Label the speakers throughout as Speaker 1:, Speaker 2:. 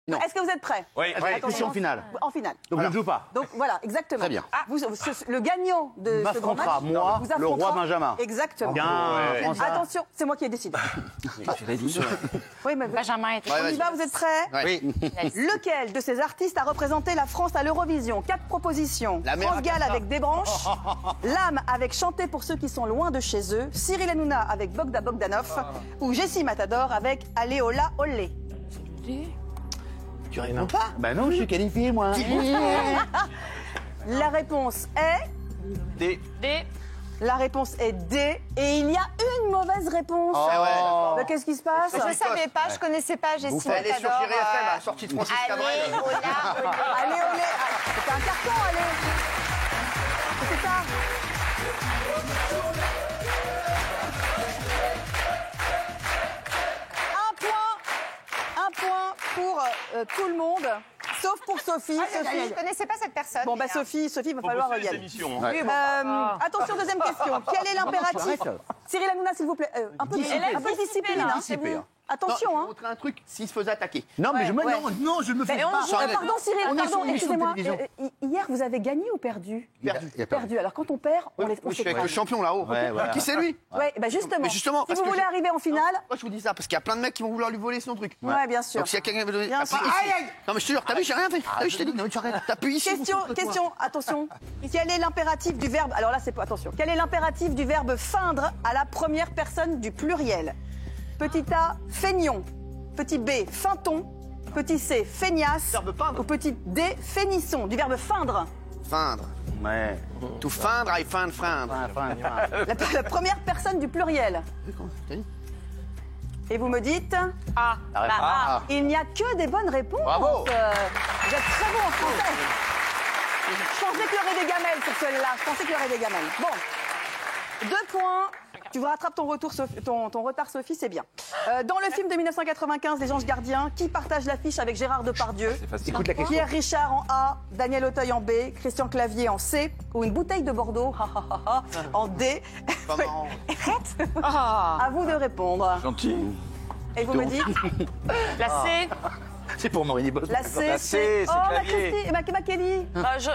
Speaker 1: Non.
Speaker 2: Est-ce que vous êtes prêts?
Speaker 3: Oui.
Speaker 1: Question finale.
Speaker 2: En finale.
Speaker 1: Donc je ne joue pas.
Speaker 2: Donc voilà, exactement.
Speaker 1: Très bien.
Speaker 2: Le gagnant de ce grand match
Speaker 1: M'affrontera, moi,
Speaker 2: vous
Speaker 1: le roi
Speaker 2: affrontera.
Speaker 1: Benjamin.
Speaker 2: Exactement.
Speaker 1: Bien,
Speaker 2: Attention, c'est moi qui ai décidé. Oui, mais
Speaker 4: Benjamin était...
Speaker 2: on y va, vous êtes prêts?
Speaker 1: Oui.
Speaker 2: Lequel de ces artistes a représenté la France à l'Eurovision? 4 propositions.
Speaker 1: La mère
Speaker 2: France Gall
Speaker 1: Akassa.
Speaker 2: avec Des Branches, L'âme avec Chanter pour ceux qui sont loin de chez eux, Cyril Hanouna avec Bogda Bogdanov ou Jessie Matador avec Allez Ola Olé.
Speaker 1: Tu réponds pas? Bah non, je suis qualifié, moi.
Speaker 2: La réponse est...
Speaker 3: Des...
Speaker 2: La réponse est D. Et il y a une mauvaise réponse. Mais qu'est-ce qui se passe?
Speaker 4: Je savais pas, je connaissais pas Jessie
Speaker 1: Elle est sur
Speaker 4: Matador.
Speaker 1: Chérie FM, à la sortie de Francis Cabrel.
Speaker 4: Allez, Ola,
Speaker 2: Allez, olé. C'est un carton, allez. C'est ça. Un point pour tout le monde, sauf pour Sophie. Sophie.
Speaker 4: Je connaissais pas cette personne.
Speaker 2: Bon, bah Sophie, va falloir y aller.
Speaker 1: Ouais.
Speaker 2: Attention, deuxième question. Quel est l'impératif?
Speaker 1: Arrête.
Speaker 2: Cyril Hanouna, s'il vous plaît. Un peu de discipline, hein, c'est
Speaker 1: Discipline.
Speaker 2: bon. Attention,
Speaker 1: Je
Speaker 2: hein.
Speaker 1: vais montrer un truc s'il se faisait attaquer. Non, mais
Speaker 2: Ouais.
Speaker 1: non, je ne me fais pas.
Speaker 2: Pardon, Cyril,
Speaker 1: On est sur
Speaker 2: pardon,
Speaker 1: une émission de
Speaker 2: excusez-moi.
Speaker 1: télévision.
Speaker 2: Hier, vous avez gagné ou perdu?
Speaker 1: Perdu.
Speaker 2: Perdu. Alors, quand on perd, on
Speaker 1: Je suis avec
Speaker 2: s'écrase.
Speaker 1: le champion là-haut.
Speaker 5: Ouais, voilà.
Speaker 1: Qui c'est lui?
Speaker 2: Ouais, bah justement.
Speaker 1: Mais justement,
Speaker 2: si
Speaker 1: parce
Speaker 2: vous
Speaker 1: que
Speaker 2: voulez arriver en finale,
Speaker 1: Moi je vous dis ça parce qu'il y a plein de mecs qui vont vouloir lui voler son truc.
Speaker 2: ouais, bien sûr.
Speaker 1: Donc s'il y a quelqu'un qui veut donner.
Speaker 2: Bien
Speaker 1: T'appuies
Speaker 2: sûr.
Speaker 1: ici. Non mais je te jure, t'as vu, j'ai rien fait. T'as vu, je t'ai dit, non mais tu arrêtes. T'appuies ici.
Speaker 2: Question, attention. Quel est l'impératif du verbe? Alors là, c'est pas attention. Quel est l'impératif du verbe feindre à la première personne du pluriel? Petit A, feignons. Petit B, feinton. Petit C, feignasse.
Speaker 1: Verbe feindre.
Speaker 2: Ou petit D, feinisson. Du verbe feindre.
Speaker 1: Feindre.
Speaker 5: Ouais.
Speaker 1: To feindre, I feindre.
Speaker 2: La première personne du pluriel.
Speaker 1: T'as dit?
Speaker 2: Et vous me dites?
Speaker 4: Ah,
Speaker 5: La réponse. Ah.
Speaker 2: Il n'y a que des bonnes réponses.
Speaker 5: Bravo.
Speaker 2: Vous êtes très bon en français. Je pensais qu'il y aurait des gamelles sur celle-là. Bon, 2 points. Tu vous rattrapes ton retard, Sophie, c'est bien. Dans le film de 1995, Les Anges Gardiens, qui partage l'affiche avec Gérard Depardieu?
Speaker 1: Écoute la question.
Speaker 2: Pierre Richard en A, Daniel Auteuil en B, Christian Clavier en C, ou une bouteille de Bordeaux en D.
Speaker 1: Pas marrant.
Speaker 2: À vous de répondre.
Speaker 3: Gentil.
Speaker 2: Et vous me dites?
Speaker 4: la C.
Speaker 1: C'est pour Maureen Boss.
Speaker 2: La C,
Speaker 3: La C, c'est
Speaker 2: ma
Speaker 3: Clavier.
Speaker 2: Christy, ma Kelly.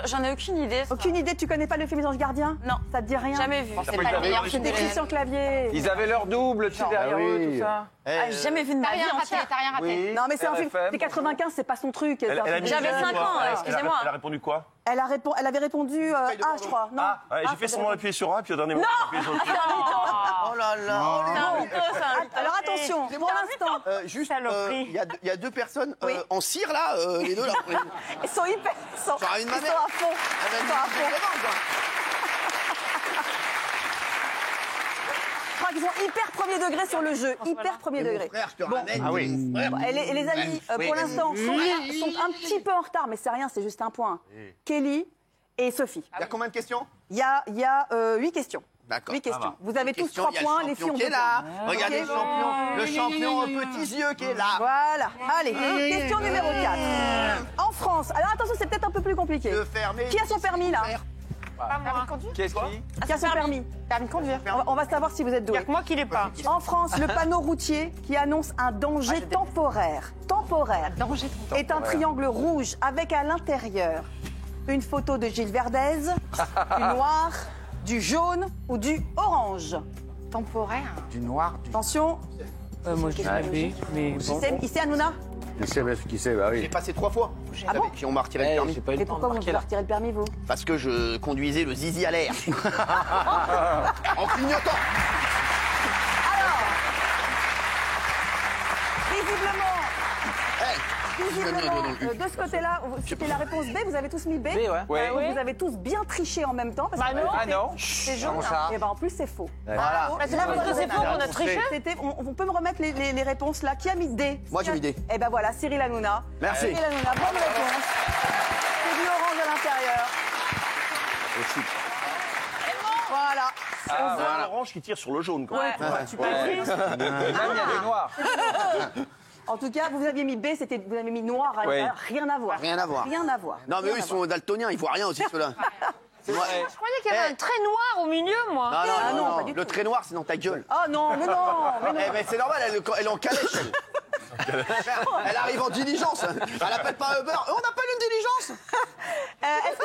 Speaker 4: J'en ai aucune idée.
Speaker 2: Aucune idée, tu connais pas le film Les Anges Gardiens?
Speaker 4: Non.
Speaker 2: Ça te dit rien?
Speaker 4: Jamais vu. C'est
Speaker 3: pas
Speaker 4: pas
Speaker 3: le
Speaker 4: le meilleur
Speaker 3: dernier
Speaker 4: film
Speaker 2: C'était
Speaker 4: de l'année.
Speaker 2: Christian Clavier.
Speaker 3: Ils avaient leur double, tu sais, derrière eux, tout ça.
Speaker 4: Ah, j'ai jamais vu de ma vie entière. T'as rien raté.
Speaker 3: Oui.
Speaker 2: Non, mais c'est un film.
Speaker 3: RFM.
Speaker 2: C'est 95, c'est pas son truc. c'est un film de
Speaker 4: J'avais
Speaker 2: jeune.
Speaker 4: 5 ans, excusez-moi.
Speaker 3: Elle a répondu quoi?
Speaker 2: Elle avait répondu A, je crois. Non.
Speaker 3: Ouais, j'ai fait semblant d'appuyer sur A, puis au dernier moment, j'ai appuyé sur le pied.
Speaker 1: Oh là là.
Speaker 2: Alors attention, pour l'instant,
Speaker 1: Juste,
Speaker 4: Saloperie.
Speaker 1: il y a deux personnes
Speaker 2: Oui.
Speaker 1: en cire là, les deux là.
Speaker 2: ils sont hyper. Ils sont
Speaker 1: J'aurais une
Speaker 2: à
Speaker 1: mamelle.
Speaker 2: fond. Ils sont à fond. Je crois qu'ils sont hyper premier degré sur le jeu. Hyper premier degré.
Speaker 1: Frère, je te ramène.
Speaker 5: Ah oui.
Speaker 1: mon frère.
Speaker 2: Bon, et les amis,
Speaker 1: Oui.
Speaker 2: pour l'instant, sont un petit peu en retard, mais c'est rien, c'est juste un point. Kelly et Sophie.
Speaker 1: Il y a combien de questions?
Speaker 2: Il y a 8 questions.
Speaker 1: D'accord.
Speaker 2: 8 questions. Vous avez tous
Speaker 1: Question,
Speaker 2: 3
Speaker 1: il y a
Speaker 2: points,
Speaker 1: le
Speaker 2: les filles ont
Speaker 1: champion qui
Speaker 2: 2
Speaker 1: est là.
Speaker 2: points.
Speaker 1: Regardez
Speaker 2: Ok.
Speaker 1: le champion aux petits yeux qui est là.
Speaker 2: Voilà. Allez, question numéro 4. En France, alors attention, c'est peut-être un peu plus compliqué.
Speaker 1: Le fermer.
Speaker 2: Qui a son permis là?
Speaker 4: Pas moi.
Speaker 3: Qu'est-ce qui?
Speaker 2: Qui a son permis?
Speaker 4: Permis de conduire.
Speaker 2: On va savoir si vous êtes
Speaker 4: Il y a
Speaker 2: doué.
Speaker 4: que moi qui l'ai pas.
Speaker 2: En France, le panneau routier qui annonce un danger temporaire
Speaker 4: Danger.
Speaker 2: est un triangle rouge avec à l'intérieur une photo de Gilles Verdez, du noir, du jaune ou du orange.
Speaker 4: Temporaire.
Speaker 5: Du noir.
Speaker 2: Attention,
Speaker 6: Moi, je savais, mais bon.
Speaker 2: il sait Hanouna?
Speaker 5: Je sais qui c'est, bah
Speaker 1: J'ai
Speaker 5: oui.
Speaker 1: passé 3 fois.
Speaker 2: Ah bon?
Speaker 1: Qui on m'a retiré le
Speaker 6: Eh,
Speaker 1: permis.
Speaker 6: j'ai pas eu
Speaker 2: Et
Speaker 6: le temps
Speaker 2: pourquoi
Speaker 6: de
Speaker 2: vous
Speaker 6: marquer
Speaker 2: voulez
Speaker 6: là.
Speaker 2: retirer le permis, vous?
Speaker 1: Parce que je conduisais le zizi à l'air. En clignotant.
Speaker 2: Visiblement, de ce côté-là, c'était la réponse B, vous avez tous mis B.
Speaker 6: B, ouais.
Speaker 3: Ouais.
Speaker 2: Vous avez tous bien triché en même temps. Parce que
Speaker 3: Ah non.
Speaker 4: C'est jaune.
Speaker 2: Et ben en plus, c'est faux.
Speaker 1: Voilà.
Speaker 4: C'est là parce que c'est faux qu'on a triché.
Speaker 2: On peut me remettre les réponses là. Qui a mis D?
Speaker 1: Moi, j'ai mis D.
Speaker 2: Eh ben voilà, Cyril Hanouna.
Speaker 1: Merci.
Speaker 2: Cyril Hanouna, bonne réponse. C'est du orange à l'intérieur. Voilà.
Speaker 3: Ah, voilà. L'orange qui tire sur le jaune, quoi.
Speaker 2: Tu peux
Speaker 3: Même il y a des noirs.
Speaker 2: En tout cas, vous aviez mis B, vous avez mis noir à l'intérieur. Rien à voir.
Speaker 1: Rien à voir.
Speaker 2: Rien à voir.
Speaker 1: Non, mais eux, ils sont daltoniens, ils voient rien aussi, ceux-là.
Speaker 4: Je croyais qu'il y avait un trait noir au milieu, moi.
Speaker 1: Non,
Speaker 2: pas du
Speaker 1: le
Speaker 2: tout.
Speaker 1: trait noir, c'est dans ta gueule.
Speaker 2: Oh non, mais non, mais non.
Speaker 1: Eh, mais c'est normal, elle est en calèche, elle. Elle arrive en diligence. Elle appelle pas Uber. On appelle une diligence.
Speaker 2: Est-ce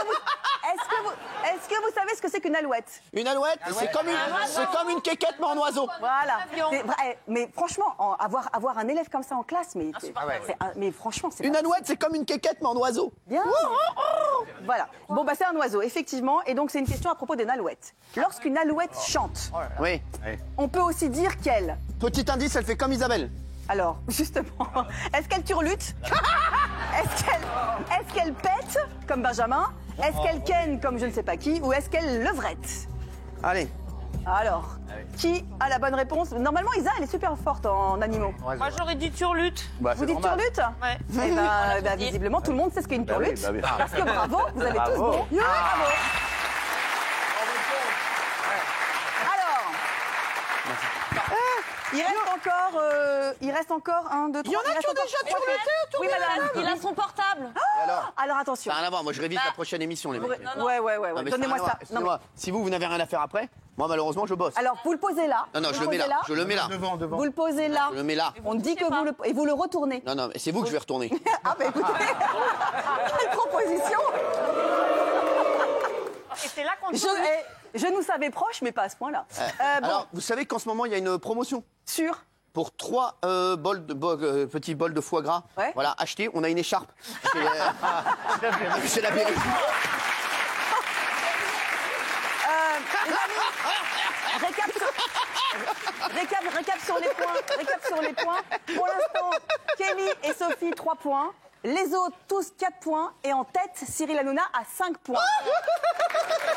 Speaker 2: que vous savez ce que c'est qu'une alouette?
Speaker 1: Une alouette, c'est comme une quéquette mais en oiseau.
Speaker 2: Voilà. Mais franchement, avoir un élève comme ça en classe, mais franchement, c'est
Speaker 1: Une alouette, c'est comme une quéquette mais en oiseau.
Speaker 2: bien. Voilà. Bon, bah c'est un oiseau, effectivement. Et donc, c'est une question à propos d'une alouette. Lorsqu'une alouette chante,
Speaker 1: Oui.
Speaker 2: on peut aussi dire qu'elle...
Speaker 1: Petit indice, elle fait comme Isabelle.
Speaker 2: Alors, justement, est-ce qu'elle turlute? Est-ce qu'elle pète, comme Benjamin? Est-ce qu'elle ken, comme je ne sais pas qui? Ou est-ce qu'elle levrette?
Speaker 1: Allez.
Speaker 2: Alors, qui a la bonne réponse? Normalement, Isa, elle est super forte en animaux.
Speaker 4: Moi, j'aurais dit turlute.
Speaker 5: Bah,
Speaker 2: Vous
Speaker 5: c'est
Speaker 2: dites
Speaker 5: normal.
Speaker 2: turlute?
Speaker 4: Ouais.
Speaker 2: Eh ben, visiblement, tout le monde sait ce qu'est une
Speaker 5: Bah oui,
Speaker 2: turlute.
Speaker 5: bah oui.
Speaker 2: Parce que bravo, vous avez tous
Speaker 5: Bravo.
Speaker 2: bon. Oui, bravo. Alors, il reste encore un, deux, trois.
Speaker 1: Il y en a qui ont déjà turluté autour
Speaker 2: Oui,
Speaker 1: de
Speaker 2: madame.
Speaker 4: Il a son portable.
Speaker 2: Alors, attention.
Speaker 1: Ça n'a rien à voir, moi je révise la prochaine émission, les mecs.
Speaker 2: Ouais.
Speaker 1: Non, mais
Speaker 2: Donnez-moi
Speaker 1: ça n'a rien à
Speaker 2: ça.
Speaker 1: voir. Excusez-moi, si vous n'avez rien à faire après, moi malheureusement je bosse.
Speaker 2: Alors, vous le posez là.
Speaker 1: Non, je le mets là. Je le mets là.
Speaker 2: Vous le posez là.
Speaker 1: Je le mets là.
Speaker 2: On dit que vous le retournez.
Speaker 1: Non, mais c'est vous que je vais retourner.
Speaker 2: Ah, bah écoutez, quelle proposition.
Speaker 4: Et c'est là qu'on
Speaker 2: Je nous savais proches, mais pas à ce point-là.
Speaker 1: Alors, vous savez qu'en ce moment il y a une promotion
Speaker 2: Sûr.
Speaker 1: pour 3 petits bols de foie gras.
Speaker 2: Ouais.
Speaker 1: Voilà, acheté, on a une écharpe. C'est la vérité.
Speaker 2: Les amis, récap sur les points. Pour l'instant, Kelly et Sophie, 3 points. Les autres, tous 4 points. Et en tête, Cyril Hanouna à 5 points.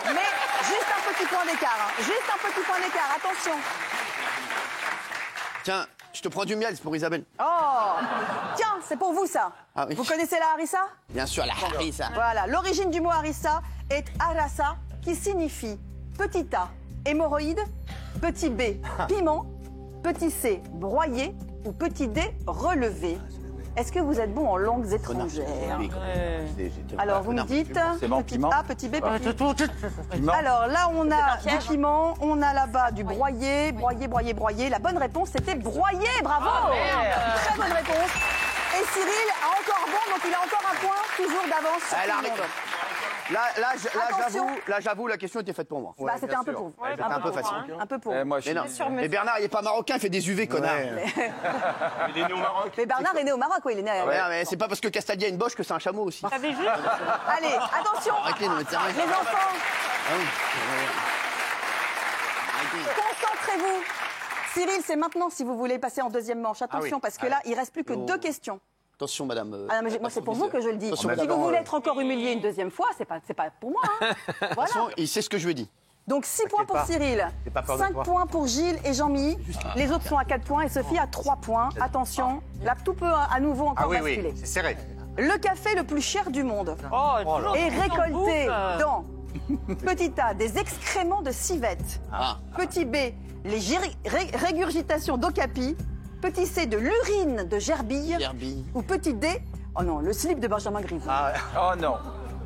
Speaker 2: Mais juste un petit point d'écart. Juste un petit point d'écart, attention.
Speaker 1: Tiens, je te prends du miel, c'est pour Isabelle.
Speaker 2: Oh, tiens, c'est pour vous ça.
Speaker 1: Ah oui.
Speaker 2: Vous connaissez la harissa?
Speaker 1: Bien sûr, la harissa.
Speaker 2: Voilà, l'origine du mot harissa est arasa, qui signifie petit A, hémorroïde, petit B, piment, petit C, broyé ou petit D, relevé. Est-ce que vous êtes bon en langues étrangères? Alors, vous me dites
Speaker 5: C'est bon,
Speaker 2: petit
Speaker 5: piment.
Speaker 2: A, petit B, petit C.
Speaker 5: Piment.
Speaker 2: Alors là, on a
Speaker 4: piège.
Speaker 2: du piment, on a là-bas du broyé. La bonne réponse, c'était broyé, bravo. Très bonne réponse. Et Cyril a encore bon, donc il a encore un point, toujours d'avance sur
Speaker 1: Elle
Speaker 2: tout
Speaker 1: a
Speaker 2: le monde.
Speaker 1: raison.
Speaker 2: Attention.
Speaker 1: Là, j'avoue, la question était faite pour moi.
Speaker 2: Bah, c'était un peu pour vous.
Speaker 1: C'était un peu facile.
Speaker 2: Un peu pour
Speaker 5: Eh,
Speaker 2: vous.
Speaker 5: moi, je
Speaker 1: Mais
Speaker 5: suis...
Speaker 1: non. Mais Bernard, il est pas marocain, il fait des UV, connard.
Speaker 3: Il est né au Maroc.
Speaker 2: Mais Bernard est né au Maroc, quoi. Il est né à...
Speaker 1: Ouais, mais c'est pas parce que Castaldi a une boche que c'est un chameau aussi.
Speaker 4: T'avais juste.
Speaker 2: Allez, attention.
Speaker 1: Arrêtez de me tirer.
Speaker 2: Les enfants,
Speaker 1: Ah oui. Arrêtez.
Speaker 2: concentrez-vous. Cyril, c'est maintenant si vous voulez passer en deuxième manche. Attention,
Speaker 5: oui.
Speaker 2: parce que là, il reste plus que 2 questions.
Speaker 1: Attention, madame.
Speaker 2: Ah non, mais moi, c'est pour vous que je le dis.
Speaker 1: Attention,
Speaker 2: Si
Speaker 1: madame.
Speaker 2: vous voulez être encore humilié une deuxième fois, c'est pas pour moi. Hein. Voilà.
Speaker 1: Attention, il sait ce que je lui ai dit.
Speaker 2: Donc 6 points pour
Speaker 5: pas.
Speaker 2: Cyril,
Speaker 5: J'ai pas peur de
Speaker 2: 5
Speaker 5: toi.
Speaker 2: points pour Gilles et Jean-Mi. Les autres sont à 4 points et Sophie à 3 points. Attention, là tout peut à nouveau encore
Speaker 5: Ah oui,
Speaker 2: basculer.
Speaker 5: oui, c'est serré.
Speaker 2: Le café le plus cher du monde
Speaker 4: Oh, toujours
Speaker 2: est
Speaker 4: tout en
Speaker 2: récolté
Speaker 4: boucle.
Speaker 2: dans petit A, des excréments de civette.
Speaker 1: Ah.
Speaker 2: Petit B, les régurgitations d'ocapi. Petit C, de l'urine de gerbille.
Speaker 1: Gerbille.
Speaker 2: Ou petit D, oh non, le slip de Benjamin Griveaux.
Speaker 5: Oh non.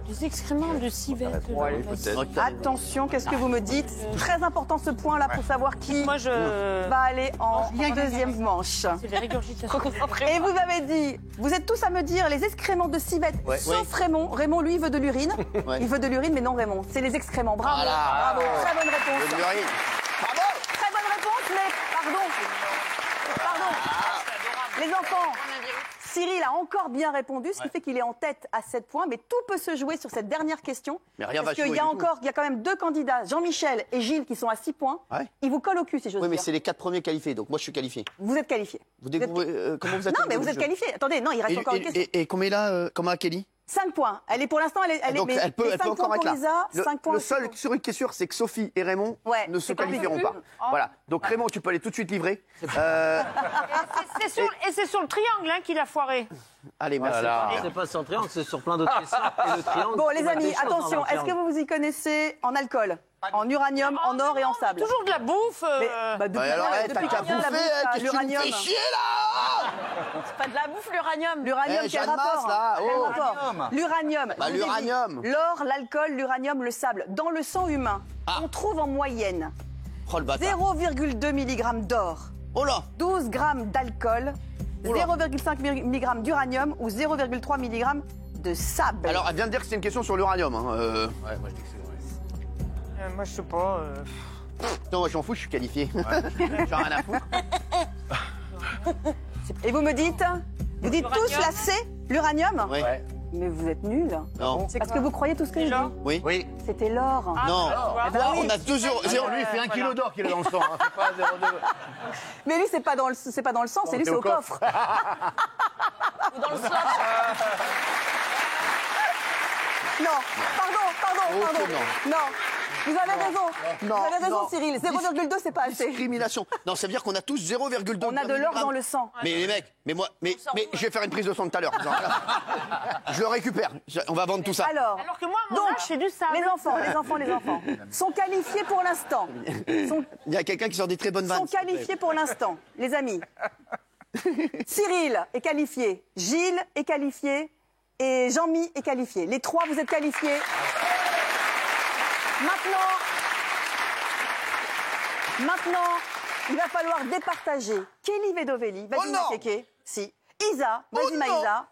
Speaker 4: Les excréments de civette.
Speaker 5: Ouais, peut-être.
Speaker 2: Attention, qu'est-ce que vous me dites? Très important ce point-là pour savoir qui
Speaker 4: Moi, je.
Speaker 2: va aller en deuxième manche.
Speaker 4: C'est les régurgitations.
Speaker 2: Et vous avez dit, vous êtes tous à me dire les excréments de civette,
Speaker 1: Ouais.
Speaker 2: sauf Raymond. Raymond, lui, il veut de l'urine.
Speaker 1: Ouais.
Speaker 2: Il veut de l'urine, mais non Raymond. C'est les excréments. Bravo,
Speaker 1: Voilà.
Speaker 2: bravo. Très bonne réponse.
Speaker 1: De l'urine. Bravo.
Speaker 2: Très bonne réponse, mais pardon. Les enfants, Cyril a encore bien répondu, ce qui fait qu'il est en tête à 7 points, mais tout peut se jouer sur cette dernière question.
Speaker 1: Mais rien va
Speaker 2: parce qu'il
Speaker 1: jouer
Speaker 2: y a
Speaker 1: du tout.
Speaker 2: encore, il y a quand même 2 candidats, Jean-Michel et Gilles, qui sont à 6 points.
Speaker 1: Ouais.
Speaker 2: Ils vous collent au cul, si j'ose
Speaker 1: Oui, mais
Speaker 2: dire.
Speaker 1: c'est les 4 premiers qualifiés, donc moi je suis qualifié.
Speaker 2: Vous êtes qualifiés.
Speaker 1: Vous découvrez comment vous êtes
Speaker 2: Non, mais vous êtes qualifiés. Attendez, non, il reste encore une question.
Speaker 1: Et combien là, comment a Kelly?
Speaker 2: 5 points. Elle est pour l'instant,
Speaker 1: Donc
Speaker 2: mais
Speaker 1: elle peut
Speaker 2: les 5
Speaker 1: encore
Speaker 2: points
Speaker 1: être
Speaker 2: pour
Speaker 1: là.
Speaker 2: Lisa, 5 points
Speaker 1: Le
Speaker 2: aussi
Speaker 1: seul
Speaker 2: pour-
Speaker 1: sur une qui est sûr, c'est que Sophie et Raymond
Speaker 2: Ouais,
Speaker 1: ne se
Speaker 2: c'est
Speaker 1: qualifieront
Speaker 2: compliqué.
Speaker 1: pas. Voilà. Donc Raymond, tu peux aller tout de suite livrer.
Speaker 4: Et c'est sur le triangle hein, qu'il a foiré.
Speaker 1: Allez, merci.
Speaker 7: C'est pas sur le triangle, c'est sur plein d'autres questions. Et le triangle,
Speaker 2: Bon,
Speaker 7: c'est
Speaker 2: les amis,
Speaker 7: des choses dans
Speaker 2: attention,
Speaker 7: un
Speaker 2: est-ce que
Speaker 7: triangle.
Speaker 2: vous y connaissez en alcool, en uranium, en or et en sable?
Speaker 4: Toujours de la bouffe.
Speaker 2: Mais, bah, depuis
Speaker 1: Ouais, alors,
Speaker 2: quand-
Speaker 1: t'as
Speaker 2: depuis
Speaker 1: qu'à
Speaker 2: quand vient la
Speaker 1: bouffer,
Speaker 2: bouffe,
Speaker 1: qu'est-ce que tu nous
Speaker 2: l'uranium?
Speaker 1: fais chier là?
Speaker 4: C'est pas de la bouffe, l'uranium.
Speaker 2: L'uranium,
Speaker 1: Eh,
Speaker 2: quel
Speaker 1: Jeanne
Speaker 2: rapport
Speaker 1: Masse, là,
Speaker 2: Quel
Speaker 1: oh.
Speaker 2: rapport L'uranium.
Speaker 1: Bah,
Speaker 2: Je vous ai dit,
Speaker 1: l'uranium.
Speaker 2: L'or, l'alcool, l'uranium, le sable. Dans le sang humain, on trouve en moyenne
Speaker 1: Oh le bâtard.
Speaker 2: 0,2 mg d'or,
Speaker 1: Oh là.
Speaker 2: 12 grammes d'alcool, 0,5 mg d'uranium ou 0,3 mg de sable?
Speaker 1: Alors, elle vient de dire que c'est une question sur l'uranium. Hein.
Speaker 5: Ouais, moi je dis que c'est vrai.
Speaker 4: Moi, je sais pas.
Speaker 1: Non, moi, j'en fous, je suis qualifié. J'en ai rien à foutre.
Speaker 2: Et vous me dites tous la C, l'uranium?
Speaker 1: Oui.
Speaker 5: Ouais.
Speaker 2: Mais vous êtes nuls.
Speaker 1: Non.
Speaker 2: Parce que vous croyez tout ce que je dis.
Speaker 1: Oui.
Speaker 5: Oui.
Speaker 2: C'était l'or.
Speaker 1: Non.
Speaker 2: Eh ben oui.
Speaker 1: On a 2 euros.
Speaker 5: Lui, il fait 1 kilo d'or qu'il a dans le sang. Hein. C'est pas 0,2.
Speaker 2: Mais lui, c'est pas dans le sang, c'est lui, c'est au coffre.
Speaker 4: Ou dans le sol.
Speaker 2: Non, pardon.
Speaker 1: Oh,
Speaker 2: Non, vous avez raison.
Speaker 1: Non,
Speaker 2: Vous avez raison,
Speaker 1: non.
Speaker 2: Cyril. 0,2, c'est pas assez.
Speaker 1: Discrimination. Non, ça veut dire qu'on a tous 0,2.
Speaker 2: On a de l'or dans le sang.
Speaker 1: Mais les mecs, mais je vais faire une prise de sang tout à l'heure. Je le récupère. On va vendre tout ça.
Speaker 2: Alors
Speaker 4: Alors que moi, mon
Speaker 2: donc,
Speaker 4: âge, c'est du sable.
Speaker 2: les enfants sont qualifiés pour l'instant.
Speaker 1: Il y a quelqu'un qui sort des très bonnes vannes.
Speaker 2: Sont qualifiés pour l'instant, les amis. Cyril est qualifié, Gilles est qualifié et Jean-Mi est qualifié. Les trois, vous êtes qualifiés. Maintenant, il va falloir départager Kelly Vedovelli, vas-y
Speaker 1: Oh non.
Speaker 2: ma kéké, si. Isa, vas-y
Speaker 1: Oh non.
Speaker 2: Maïsa,